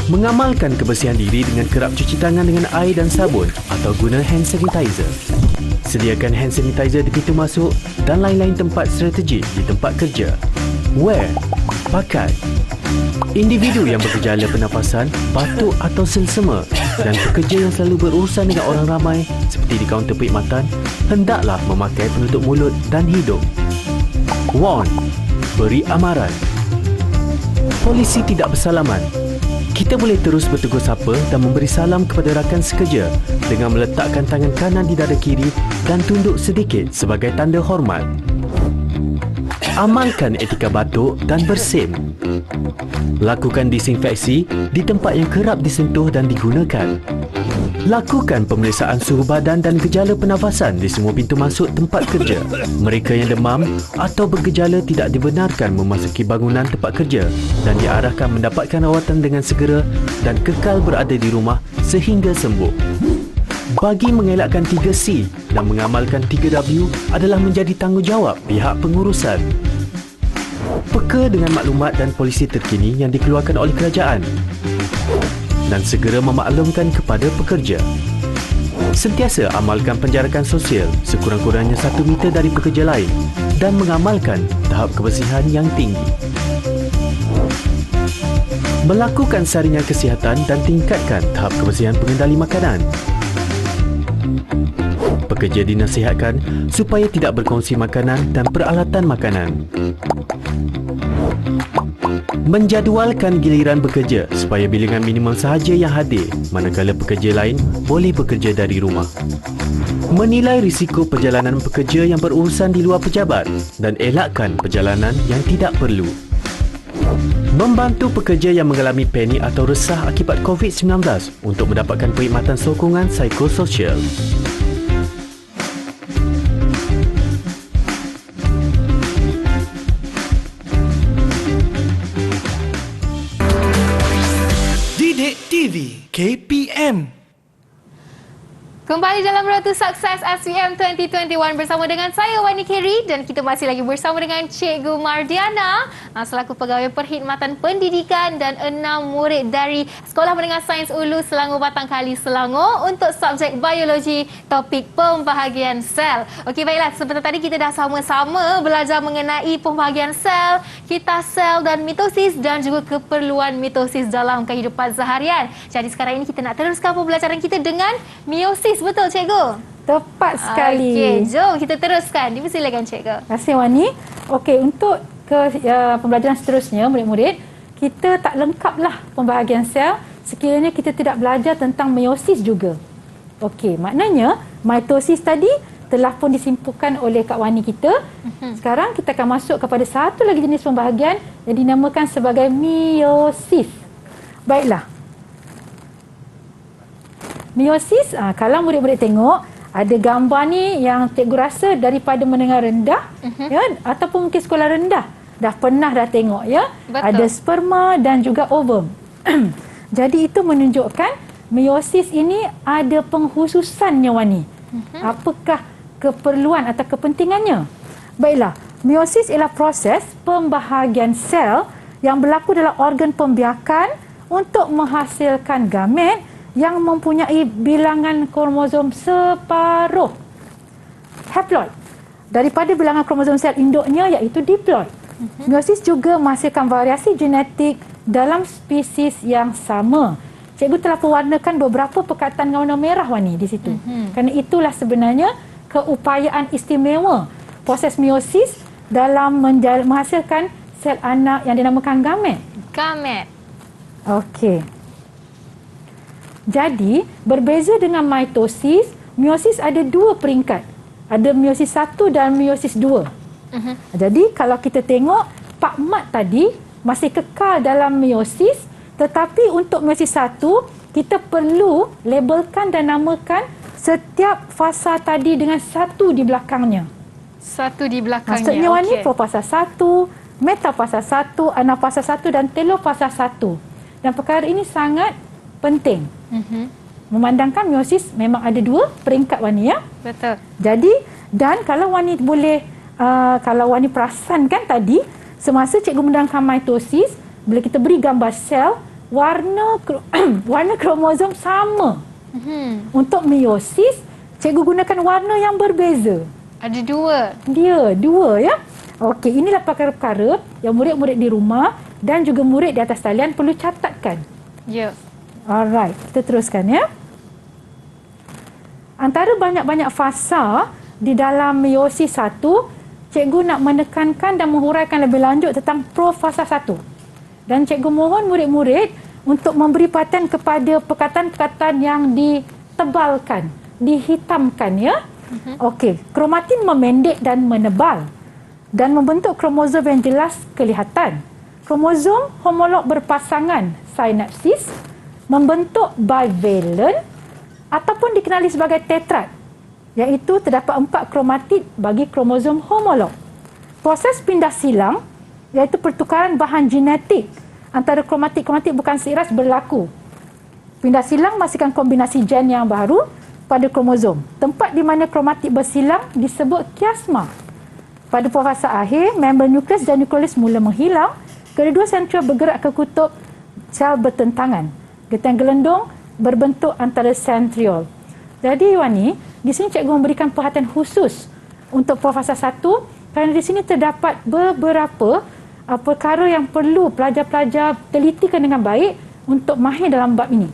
Mengamalkan kebersihan diri dengan kerap cuci tangan dengan air dan sabun atau guna hand sanitizer. Sediakan hand sanitizer di pintu masuk dan lain-lain tempat strategik di tempat kerja. Wear, pakai. Individu yang bergejala pernafasan, batuk atau selsema dan pekerja yang selalu berurusan dengan orang ramai seperti di kaunter perkhidmatan hendaklah memakai penutup mulut dan hidung. Warn, beri amaran. Polisi tidak bersalaman. Kita boleh terus bertegur sapa dan memberi salam kepada rakan sekerja dengan meletakkan tangan kanan di dada kiri dan tunduk sedikit sebagai tanda hormat. Amalkan etika batuk dan bersin. Lakukan disinfeksi di tempat yang kerap disentuh dan digunakan. Lakukan pemeriksaan suhu badan dan gejala pernafasan di semua pintu masuk tempat kerja. Mereka yang demam atau bergejala tidak dibenarkan memasuki bangunan tempat kerja dan diarahkan mendapatkan rawatan dengan segera dan kekal berada di rumah sehingga sembuh. Bagi mengelakkan 3C dan mengamalkan 3W adalah menjadi tanggungjawab pihak pengurusan. Peka dengan maklumat dan polisi terkini yang dikeluarkan oleh kerajaan dan segera memaklumkan kepada pekerja. Sentiasa amalkan penjarakan sosial sekurang-kurangnya 1 meter dari pekerja lain dan mengamalkan tahap kebersihan yang tinggi. Melakukan saringan kesihatan dan tingkatkan tahap kebersihan pengendali makanan. Pekerja dinasihatkan supaya tidak berkongsi makanan dan peralatan makanan. Menjadualkan giliran bekerja supaya bilangan minimum sahaja yang hadir manakala pekerja lain boleh bekerja dari rumah. Menilai risiko perjalanan pekerja yang berurusan di luar pejabat dan elakkan perjalanan yang tidak perlu. Membantu pekerja yang mengalami panik atau resah akibat COVID-19 untuk mendapatkan perkhidmatan sokongan psikososial. Didik TV KPM. Kembali dalam Road to Success SPM 2021 bersama dengan saya Wani Kerry dan kita masih lagi bersama dengan Cikgu Mardiana selaku Pegawai Perkhidmatan Pendidikan dan 6 murid dari Sekolah Menengah Sains Ulu Selangor Batangkali Selangor untuk subjek biologi topik pembahagian sel. Okey, baiklah, seperti tadi kita dah sama-sama belajar mengenai pembahagian sel, kita sel dan mitosis dan juga keperluan mitosis dalam kehidupan seharian. Jadi sekarang ini kita nak teruskan pembelajaran kita dengan meiosis. Betul, Cikgu? Tepat sekali. Okey, jom kita teruskan. Dipersilakan, Cikgu. Terima kasih, Wani. Okey, untuk pembelajaran seterusnya, murid-murid, kita tak lengkaplah pembahagian sel sekiranya kita tidak belajar tentang meiosis juga. Okey, maknanya mitosis tadi telah pun disimpulkan oleh Kak Wani kita. Sekarang kita akan masuk kepada satu lagi jenis pembahagian yang dinamakan sebagai meiosis. Baiklah. Meiosis, kalau murid-murid tengok, ada gambar ni yang cikgu rasa daripada menengah rendah ya, ataupun mungkin sekolah rendah dah tengok ya. Betul. Ada sperma dan juga ovum. Jadi itu menunjukkan meiosis ini ada pengkhususannya, Wani. Apakah keperluan atau kepentingannya? Baiklah, meiosis ialah proses pembahagian sel yang berlaku dalam organ pembiakan untuk menghasilkan gamet yang mempunyai bilangan kromosom separuh. Haploid. Daripada bilangan kromosom sel induknya iaitu diploid. Meiosis juga menghasilkan variasi genetik dalam spesies yang sama. Cikgu telah pewarnakan beberapa perkataan warna merah, Wani, di situ. Kerana itulah sebenarnya keupayaan istimewa proses meiosis dalam menghasilkan sel anak yang dinamakan gamet. Gamet. Okey. Jadi, berbeza dengan mitosis, meiosis ada dua peringkat. Ada meiosis 1 dan meiosis 2. Jadi, kalau kita tengok, Pak Mat tadi masih kekal dalam meiosis, tetapi untuk meiosis 1, kita perlu labelkan dan namakan setiap fasa tadi dengan 1 di belakangnya. 1 di belakangnya. Maksudnya, Wani, profasa 1, metafasa 1, anafasa 1 dan telofasa 1. Dan perkara ini sangat penting. Memandangkan meiosis memang ada dua peringkat, Wani, ya. Betul. Jadi, dan kalau Wani boleh, kalau Wani perasankan tadi, semasa cikgu menerangkan mitosis, bila kita beri gambar sel, warna kromosom sama. Untuk meiosis, cikgu gunakan warna yang berbeza. Ada dua. Dia, dua, ya. Okey, inilah perkara-perkara yang murid-murid di rumah dan juga murid di atas talian perlu catatkan. Ya. Alright, kita teruskan, ya. Antara banyak-banyak fasa di dalam meiosis 1, cikgu nak menekankan dan menghuraikan lebih lanjut tentang profasa 1. Dan cikgu mohon murid-murid untuk memberi perhatian kepada perkataan-perkataan yang ditebalkan, dihitamkan, ya. Okey, kromatin memendek dan menebal dan membentuk kromosom yang jelas kelihatan. Kromosom homolog berpasangan, sinapsis, membentuk bivalent ataupun dikenali sebagai tetrad, iaitu terdapat 4 kromatid bagi kromosom homolog. Proses pindah silang, iaitu pertukaran bahan genetik antara kromatid-kromatid bukan seiras berlaku. Pindah silang menghasilkan kombinasi gen yang baru pada kromosom. Tempat di mana kromatid bersilang disebut kiasma. Pada fasa akhir, membran nukleus dan nukleus mula menghilang, kedua sentriol bergerak ke kutub sel bertentangan. Getah gelendong berbentuk antara sentriol. Jadi, Wani, di sini cikgu memberikan perhatian khusus untuk fasa 1 kerana di sini terdapat beberapa perkara yang perlu pelajar-pelajar telitikan dengan baik untuk mahir dalam bab ini.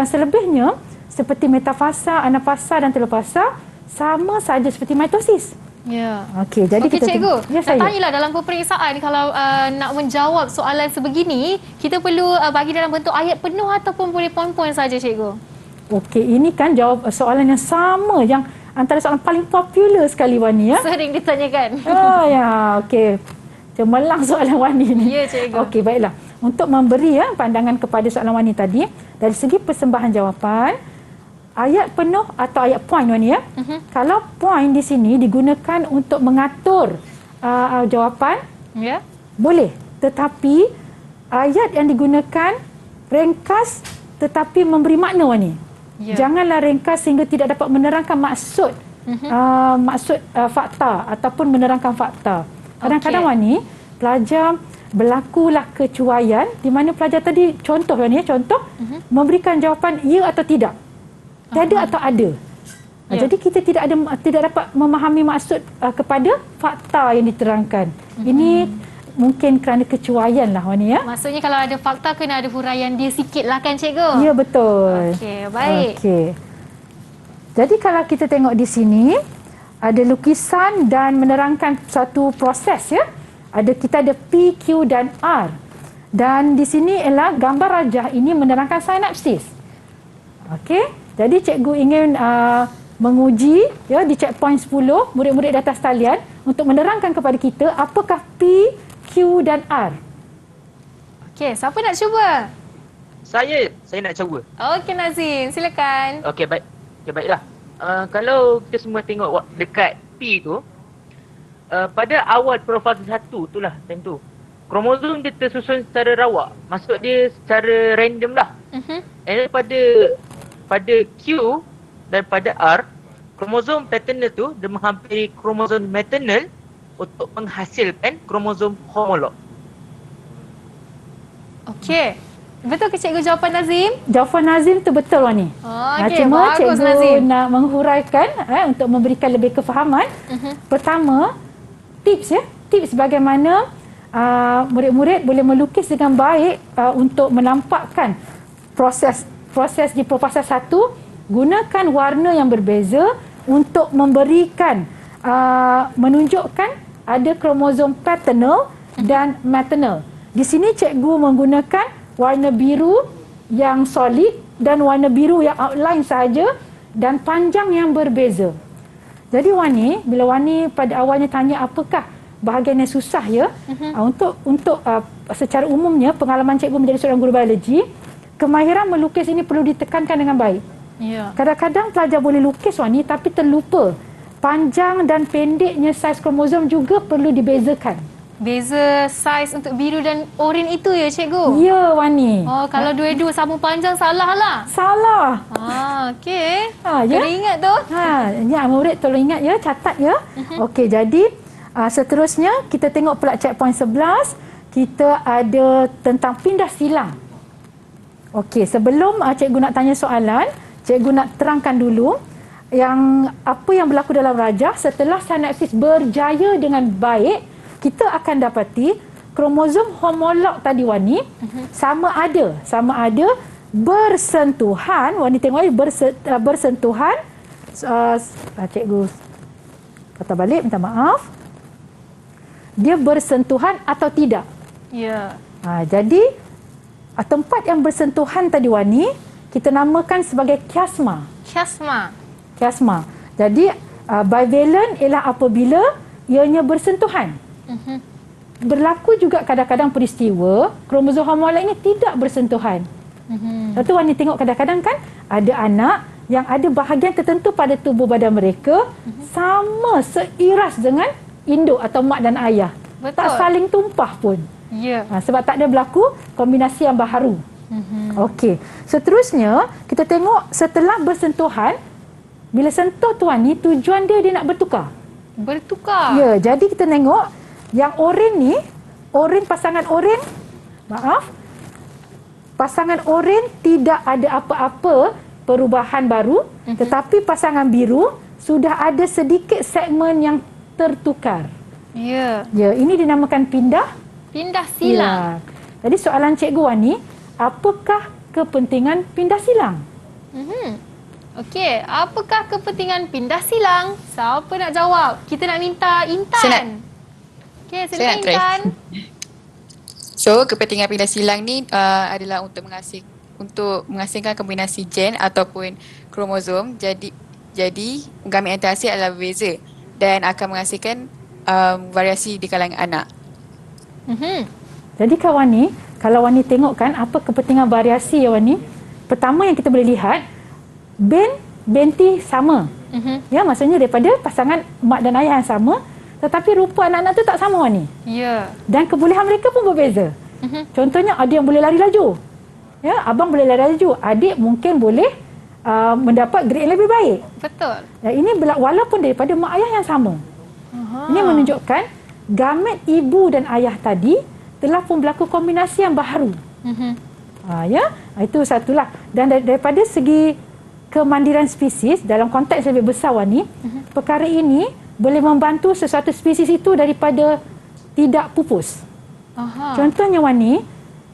Selebihnya, seperti metafasa, anafasa dan telofasa, sama saja seperti mitosis. Ya. Okey, jadi Okey, kita cikgu. Ya, Nak saya. tanyalah dalam peperiksaan kalau nak menjawab soalan sebegini, kita perlu bagi dalam bentuk ayat penuh ataupun boleh poin-poin saja, cikgu? Okey, ini kan jawab soalan yang sama yang antara soalan paling popular sekali Wani ya. Sering ditanyakan. Oh ya, okey. Cemerlang soalan Wani ni. Ya, cikgu. Okey, baiklah. Untuk memberi pandangan kepada soalan Wani tadi, dari segi persembahan jawapan, ayat penuh atau ayat poin Wani ya. Kalau poin di sini digunakan untuk mengatur jawapan, ya. Boleh. Tetapi ayat yang digunakan ringkas tetapi memberi makna Wani. Ya. Janganlah ringkas sehingga tidak dapat menerangkan maksud fakta ataupun menerangkan fakta. Kadang-kadang Wani, pelajar berlakulah kecuaian di mana pelajar tadi contoh Wani ya, contoh memberikan jawapan ya atau tidak. Tiada atau ada. Ya. Jadi kita tidak dapat memahami maksud kepada fakta yang diterangkan. Ini mungkin kerana kecuaian lah Wani ya. Maksudnya kalau ada fakta kena ada huraian dia sikit lah kan, cikgu? Ya, betul. Okey, baik. Okey. Jadi kalau kita tengok di sini ada lukisan dan menerangkan satu proses ya. Kita ada P, Q dan R. Dan di sini ialah gambar rajah ini menerangkan sinapsis. Okey. Jadi cikgu ingin menguji ya di checkpoint 10 murid-murid di atas talian untuk menerangkan kepada kita apakah P, Q dan R. Okey, siapa nak cuba? Saya nak cuba. Okey Nazim, silakan. Okey, baik. Okey, baiklah. Kalau kita semua tengok dekat P tu, pada awal profil 1 itulah time tu. Kromosom dia tersusun secara rawak. Maksud dia secara random lah. And pada Q dan pada R, kromosom paternal tu dia menghampiri kromosom maternal untuk menghasilkan kromosom homolog. Okey. Betul ke cikgu jawapan Nazim? Jawapan Nazim tu betul Wani. Okey, cuma bagus cikgu Nazim. nak menghuraikan untuk memberikan lebih kefahaman. Pertama, tips bagaimana murid-murid boleh melukis dengan baik untuk menampakkan proses di fasa 1. Gunakan warna yang berbeza untuk memberikan menunjukkan ada kromosom paternal dan maternal. Di sini cikgu menggunakan warna biru yang solid dan warna biru yang outline sahaja dan panjang yang berbeza. Jadi Wani, bila Wani pada awalnya tanya apakah bahagian yang susah ya, untuk secara umumnya pengalaman cikgu menjadi seorang guru biologi, kemahiran melukis ini perlu ditekankan dengan baik. Ya. Kadang-kadang pelajar boleh lukis Wani tapi terlupa panjang dan pendeknya saiz kromosom juga perlu dibezakan. Beza saiz untuk biru dan oranye itu ya cikgu? Ya Wani. Oh, kalau dua-dua sama panjang salah lah. Salah. Okey. Ya. Kena ingat tu. Ya, murid tolong ingat ya, catat ya. Okey, jadi seterusnya kita tengok pula checkpoint 11, kita ada tentang pindah silang. Okey, sebelum cikgu nak tanya soalan, cikgu nak terangkan dulu apa yang berlaku dalam rajah setelah sinapsis berjaya dengan baik. Kita akan dapati kromosom homolog tadi Wani sama ada bersentuhan. Wani tengok bersentuhan. Cikgu kata balik, minta maaf. Dia bersentuhan atau tidak? Ya. Jadi tempat yang bersentuhan tadi Wani kita namakan sebagai chiasma. Chiasma. Jadi bivalent ialah apabila ianya bersentuhan. Berlaku juga kadang-kadang peristiwa kromosom homolog ini tidak bersentuhan. Lepas tu Wani tengok kadang-kadang kan ada anak yang ada bahagian tertentu pada tubuh badan mereka sama seiras dengan induk atau mak dan ayah. Betul. Tak saling tumpah pun. Ya. Sebab tak ada berlaku kombinasi yang baharu. Okey. Seterusnya kita tengok setelah bersentuhan, bila sentuh tu Wani, tujuan dia nak bertukar. Bertukar? Ya, jadi kita tengok yang oranye ni, pasangan oranye, pasangan oranye tidak ada apa-apa perubahan baru, tetapi pasangan biru sudah ada sedikit segmen yang tertukar. Ya. Ya, ini dinamakan pindah silang. Jadi soalan cikgu Wani, apakah kepentingan pindah silang? Okey, apakah kepentingan pindah silang? Siapa nak jawab? Kita nak minta Intan. Okey, silakan Intan. So, kepentingan pindah silang ni adalah untuk menghasilkan kombinasi gen ataupun kromosom. Jadi gamet antarasil adalah berbeza dan akan menghasilkan variasi di kalangan anak. Jadi kawan ni, kalau Wani tengok kan apa kepentingan variasi ya Wani. Pertama yang kita boleh lihat, binti sama. Ya, maksudnya daripada pasangan mak dan ayah yang sama, tetapi rupa anak-anak tu tak sama Wani. Ya. Dan kebolehan mereka pun berbeza. Contohnya ada yang boleh lari laju. Ya, abang boleh lari laju, adik mungkin boleh mendapat grade yang lebih baik. Betul. Ya, ini walaupun daripada mak ayah yang sama. Ini menunjukkan gamet ibu dan ayah tadi telah pun berlaku kombinasi yang baharu. Ya, itu satulah. Dan daripada segi kemandiran spesies dalam konteks lebih besar Wani, perkara ini boleh membantu sesuatu spesies itu daripada tidak pupus. Contohnya Wani,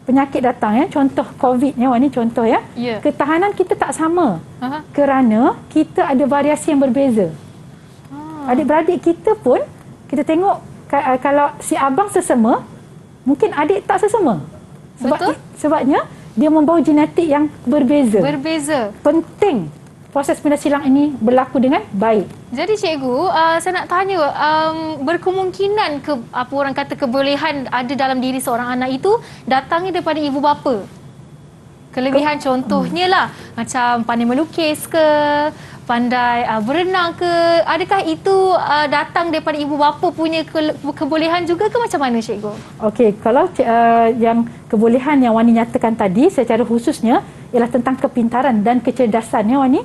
penyakit datang ya, contoh COVID ya Wani, contoh ya. Ketahanan kita tak sama kerana kita ada variasi yang berbeza. Adik-beradik kita pun kita tengok kalau si abang sesama, mungkin adik tak sesama. Sebabnya dia membawa genetik yang berbeza. Penting proses pindah silang ini berlaku dengan baik. Jadi cikgu, saya nak tanya, berkemungkinan apa orang kata kebolehan ada dalam diri seorang anak itu datangnya daripada ibu bapa? Kelebihan contohnya lah, macam pandai melukis ke, pandai berenang ke, adakah itu datang daripada ibu bapa punya kebolehan juga ke macam mana cikgu? Okey, kalau yang kebolehan yang Wani nyatakan tadi secara khususnya ialah tentang kepintaran dan kecerdasan ya Wani.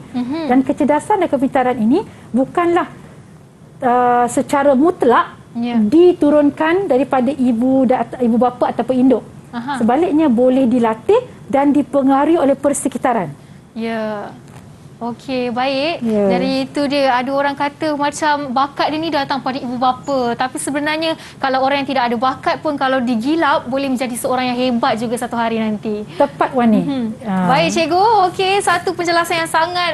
Dan kecerdasan dan kepintaran ini bukanlah secara mutlak diturunkan daripada ibu bapa ataupun induk. Sebaliknya boleh dilatih dan dipengaruhi oleh persekitaran. Ya. Okey, baik. Dari itu dia, ada orang kata macam bakat dia ni datang pada ibu bapa. Tapi sebenarnya kalau orang yang tidak ada bakat pun kalau digilap boleh menjadi seorang yang hebat juga satu hari nanti. Tepat Wani. Baik cikgu. Okey, satu penjelasan yang sangat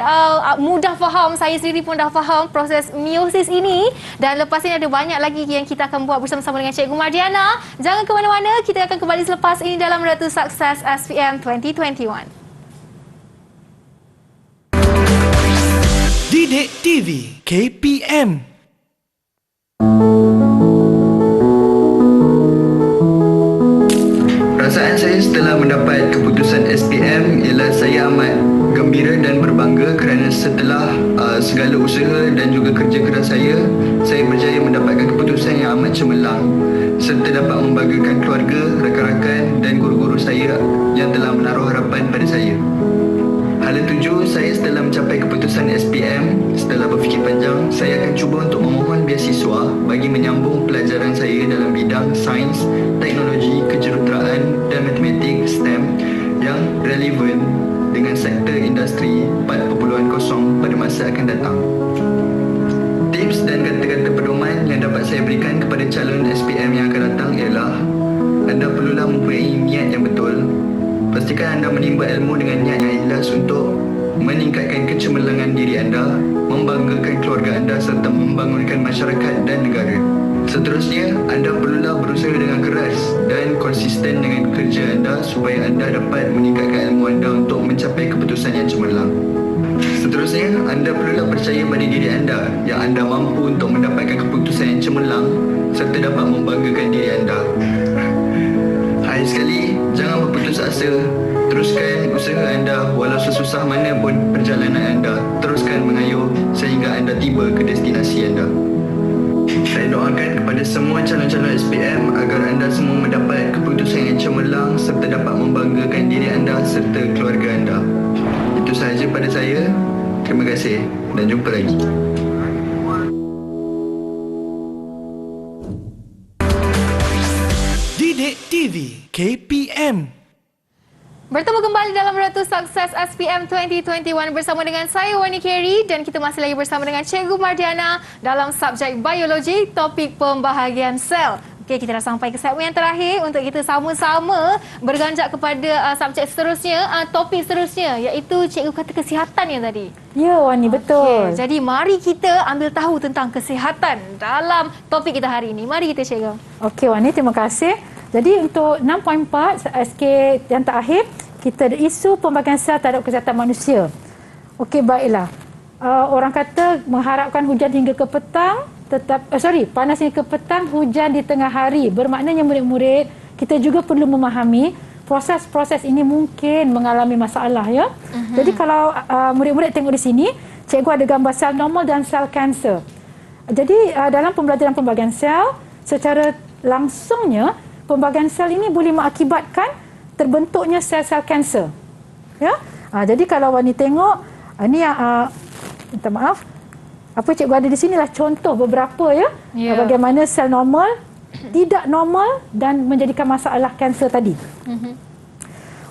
mudah faham. Saya sendiri pun dah faham proses meiosis ini. Dan lepas ini ada banyak lagi yang kita akan buat bersama-sama dengan Cikgu Mardiana. Jangan ke mana-mana, kita akan kembali selepas ini dalam Ratu Sukses SPM 2021. Didik TV KPM. Perasaan saya setelah mendapat keputusan SPM ialah saya amat gembira dan berbangga kerana setelah segala usaha dan juga kerja keras saya berjaya mendapatkan keputusan yang amat cemerlang serta dapat membanggakan keluarga, rakan-rakan dan guru-guru saya yang telah menaruh harapan pada saya. Hala tuju saya setelah mencapai keputusan SPM, setelah berfikir panjang, saya akan cuba untuk memohon beasiswa bagi menyambung pelajaran saya dalam bidang sains, teknologi, kejuruteraan dan matematik STEM yang relevan dengan sektor industri 4.0 pada masa akan datang. Tips dan kata-kata pedoman yang dapat saya berikan kepada calon SPM yang akan datang ialah anda perlulah mempunyai niat yang betul. Pastikan anda menimba ilmu dengan niat yang ikhlas untuk meningkatkan kecemerlangan diri anda, membanggakan keluarga anda serta membangunkan masyarakat dan negara. Seterusnya, anda perlulah berusaha dengan keras dan konsisten dengan kerja anda supaya anda dapat meningkatkan ilmu anda untuk mencapai keputusan yang cemerlang. Seterusnya, anda perlulah percaya pada diri anda yang anda mampu untuk mendapatkan keputusan yang cemerlang serta dapat membanggakan diri anda. Akhir sekali, jangan berputus asa. Teruskan usaha anda walau sesusah mana pun perjalanan anda. Teruskan mengayuh sehingga anda tiba ke destinasi anda. Saya doakan kepada semua calon-calon SPM agar anda semua mendapat keputusan yang cemerlang serta dapat membanggakan diri anda serta keluarga anda. Itu sahaja pada saya. Terima kasih dan jumpa lagi. Didik TV KPM. Bertemu kembali dalam Ratu Sukses SPM 2021 bersama dengan saya Wani Carey dan kita masih lagi bersama dengan Cikgu Mardiana dalam subjek biologi topik pembahagian sel. Okey, kita dah sampai ke segmen yang terakhir untuk kita sama-sama berganjak kepada subjek seterusnya, topik seterusnya, iaitu cikgu kata kesihatan yang tadi. Ya, Wani, betul. Jadi mari kita ambil tahu tentang kesihatan dalam topik kita hari ini. Mari kita, cikgu. Okey, Wani, terima kasih. Jadi untuk 6.4 SK yang terakhir, kita ada isu pembagian sel terhadap kesihatan manusia. Okey, baiklah. Orang kata mengharapkan hujan hingga ke petang, panas hingga ke petang, hujan di tengah hari. Bermaknanya murid-murid, kita juga perlu memahami proses-proses ini mungkin mengalami masalah, ya. Jadi kalau murid-murid tengok di sini, cikgu ada gambar sel normal dan sel kanser. Jadi dalam pembelajaran pembagian sel, secara langsungnya pembagian sel ini boleh mengakibatkan terbentuknya sel-sel kanser. Ya. Jadi kalau Wani tengok, ini yang minta maaf, apa cikgu ada di sini lah contoh beberapa, ya. Bagaimana sel normal, tidak normal dan menjadikan masalah kanser tadi.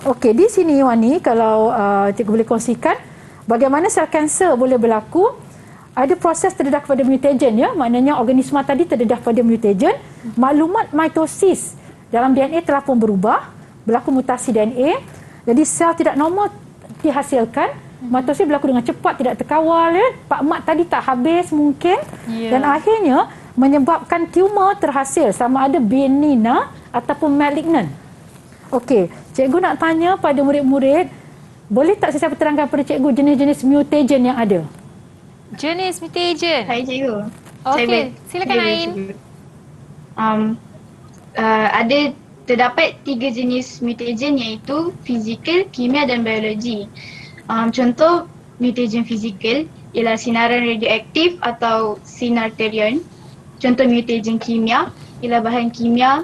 Okey, di sini Wani, kalau cikgu boleh kongsikan bagaimana sel kanser boleh berlaku. Ada proses terdedah kepada mutagen, ya. Maknanya organisma tadi terdedah pada mutagen. Maklumat mitosis dalam DNA telah pun berubah, berlaku mutasi DNA. Jadi sel tidak normal dihasilkan. Mitosis berlaku dengan cepat, tidak terkawal, ya. Pak mat tadi tak habis mungkin. Dan akhirnya menyebabkan tumor terhasil, sama ada benigna ataupun malignant. Okey, cikgu nak tanya pada murid-murid, boleh tak saya terangkan pada cikgu jenis-jenis mutagen yang ada? Jenis mutagen? Hai cikgu. Okey, silakan Ain. Ada terdapat 3 jenis mutagen, iaitu fizikal, kimia dan biologi. Contoh mutagen fizikal ialah sinaran radioaktif atau sinar terion. Contoh mutagen kimia ialah bahan kimia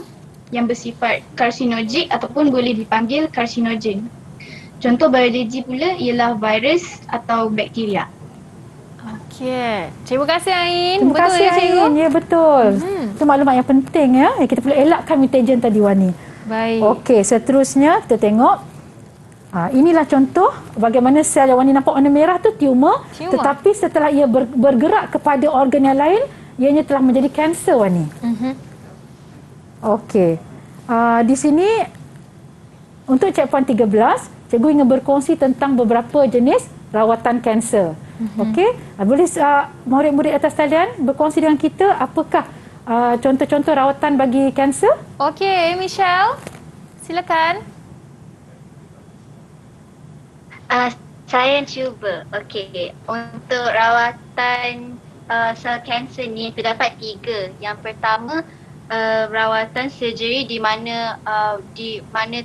yang bersifat karsinogik ataupun boleh dipanggil karsinogen. Contoh biologi pula ialah virus atau bakteria. Okey. Terima kasih Ain. Terima kasih, ya, cikgu? Ain. Ya, betul. Itu maklumat yang penting, ya. Kita perlu elakkan mutagen tadi, Wani. Baik. Okey, seterusnya kita tengok. Inilah contoh bagaimana sel yang Wani nampak warna merah tu tumor. Tetapi setelah ia bergerak kepada organ yang lain, ianya telah menjadi kanser, Wani. Okey. Di sini untuk checkpoint 13, cikgu ingin berkongsi tentang beberapa jenis rawatan kanser. Okey. Boleh murid-murid atas talian berkongsi dengan kita apakah contoh-contoh rawatan bagi kanser? Okey, Michelle. Silakan. Saya cuba. Okey, untuk rawatan sel kanser ni terdapat 3. Yang pertama, rawatan surgery di mana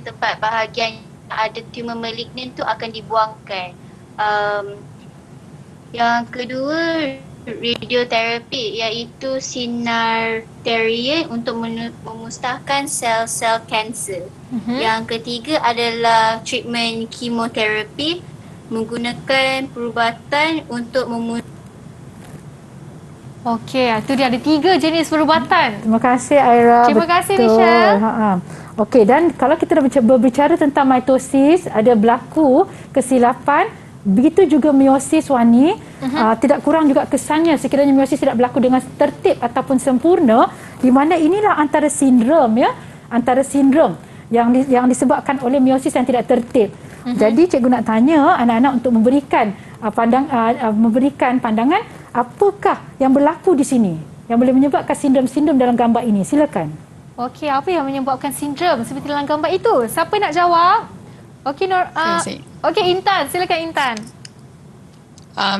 tempat bahagian yang ada tumor malignan tu akan dibuangkan. Yang kedua, radioterapi, iaitu sinar terion untuk memusnahkan sel-sel kanser. Yang ketiga adalah treatment kemoterapi menggunakan perubatan untuk Okey, itu dia ada 3 jenis perubatan. Terima kasih Aira. Terima kasih Michelle. Okey, dan kalau kita dah berbicara tentang mitosis, ada berlaku kesilapan. Begitu juga meiosis, Wani. Tidak kurang juga kesannya sekiranya meiosis tidak berlaku dengan tertib ataupun sempurna, di mana inilah antara sindrom, ya. Antara sindrom yang disebabkan oleh meiosis yang tidak tertib. Jadi cikgu nak tanya anak-anak untuk memberikan pandangan apakah yang berlaku di sini yang boleh menyebabkan sindrom-sindrom dalam gambar ini. Silakan. Okey, apa yang menyebabkan sindrom seperti dalam gambar itu? Siapa nak jawab? Okey, okey, Intan. Silakan Intan.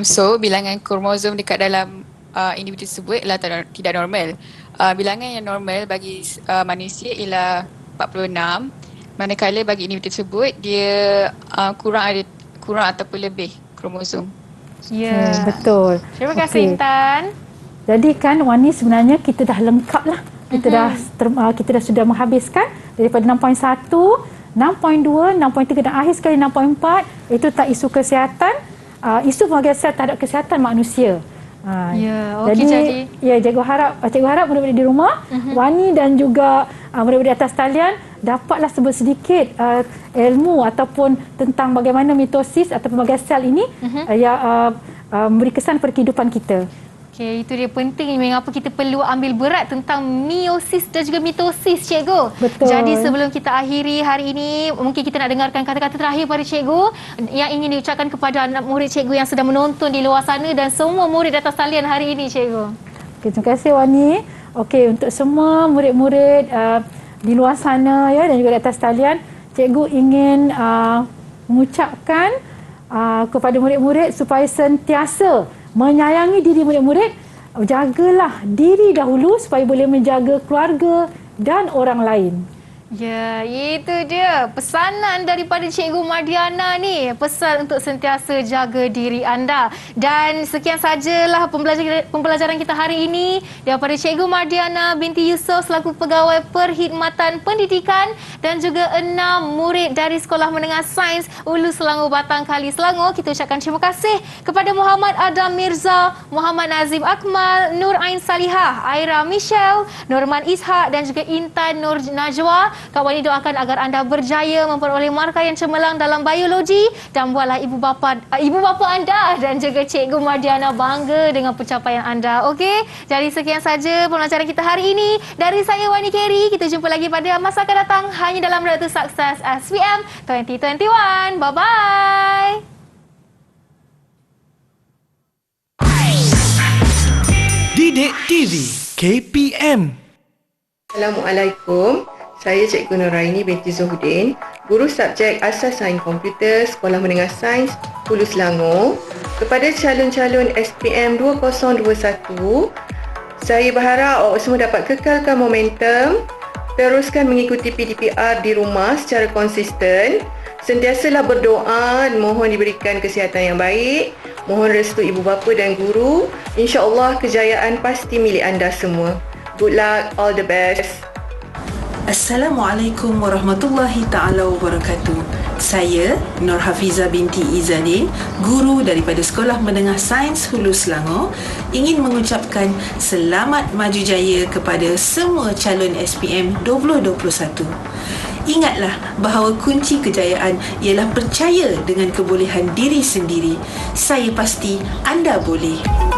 So, bilangan kromosom dekat dalam individu tersebut ialah tidak normal. Bilangan yang normal bagi manusia ialah 46. Manakala bagi individu tersebut dia kurang ataupun lebih kromosom. Ya, betul. Terima kasih Intan. Jadi kan Wani, sebenarnya kita dah lengkap lah. Kita dah sudah menghabiskan daripada 6.1, 6.2, 6.3 dan akhir sekali 6.4 itu tak isu kesihatan, isu pembagian sel terhadap kesihatan manusia. Jadi cikgu harap murid-murid di rumah, Wani dan juga murid-murid atas talian dapatlah sedikit ilmu ataupun tentang bagaimana mitosis atau pembagian sel ini yang memberi kesan pada kehidupan kita. Okey, itu dia penting mengapa kita perlu ambil berat tentang meiosis dan juga mitosis, cikgu. Betul. Jadi sebelum kita akhiri hari ini, mungkin kita nak dengarkan kata-kata terakhir pada cikgu yang ingin diucapkan kepada anak murid cikgu yang sedang menonton di luar sana dan semua murid atas talian hari ini, cikgu. Okay, terima kasih Wani. Okey, untuk semua murid-murid di luar sana ya dan juga di atas talian, cikgu ingin mengucapkan kepada murid-murid supaya sentiasa menyayangi diri murid-murid, jagalah diri dahulu supaya boleh menjaga keluarga dan orang lain. Ya, itu dia pesanan daripada Cikgu Mardiana ni. Pesan untuk sentiasa jaga diri anda. Dan sekian sajalah pembelajaran kita hari ini daripada Cikgu Mardiana binti Yusof selaku Pegawai Perkhidmatan Pendidikan dan juga 6 murid dari Sekolah Menengah Sains Ulu Selangor Batang Kali Selangor. Kita ucapkan terima kasih kepada Muhammad Adam Mirza, Muhammad Nazim Akmal, Nur Ain Salihah, Aira Michelle, Norman Ishak dan juga Intan Nur Najwa. Kak Wani doakan agar anda berjaya memperoleh markah yang cemerlang dalam biologi dan buatlah ibu bapa anda dan juga Cikgu Mardiana bangga dengan pencapaian anda. Okey, jadi sekian saja pembelajaran kita hari ini. Dari saya Wani Carey, kita jumpa lagi pada masa akan datang hanya dalam Road to Success SPM 2021. Bye-bye. Didik TV KPM. Assalamualaikum. Saya Cikgu Nuraini binti Zuhudin, Guru Subjek Asas Sains Komputer Sekolah Menengah Sains Hulu Selangor. Kepada calon-calon SPM 2021, saya berharap awak semua dapat kekalkan momentum, teruskan mengikuti PDPR di rumah secara konsisten, sentiasalah berdoa, mohon diberikan kesihatan yang baik, mohon restu ibu bapa dan guru. InsyaAllah kejayaan pasti milik anda semua. Good luck, all the best. Assalamualaikum warahmatullahi ta'ala wabarakatuh. Saya Nur Hafiza binti Izadin, guru daripada Sekolah Menengah Sains Hulu Selangor, ingin mengucapkan selamat maju jaya kepada semua calon SPM 2021. Ingatlah bahawa kunci kejayaan ialah percaya dengan kebolehan diri sendiri. Saya pasti anda boleh.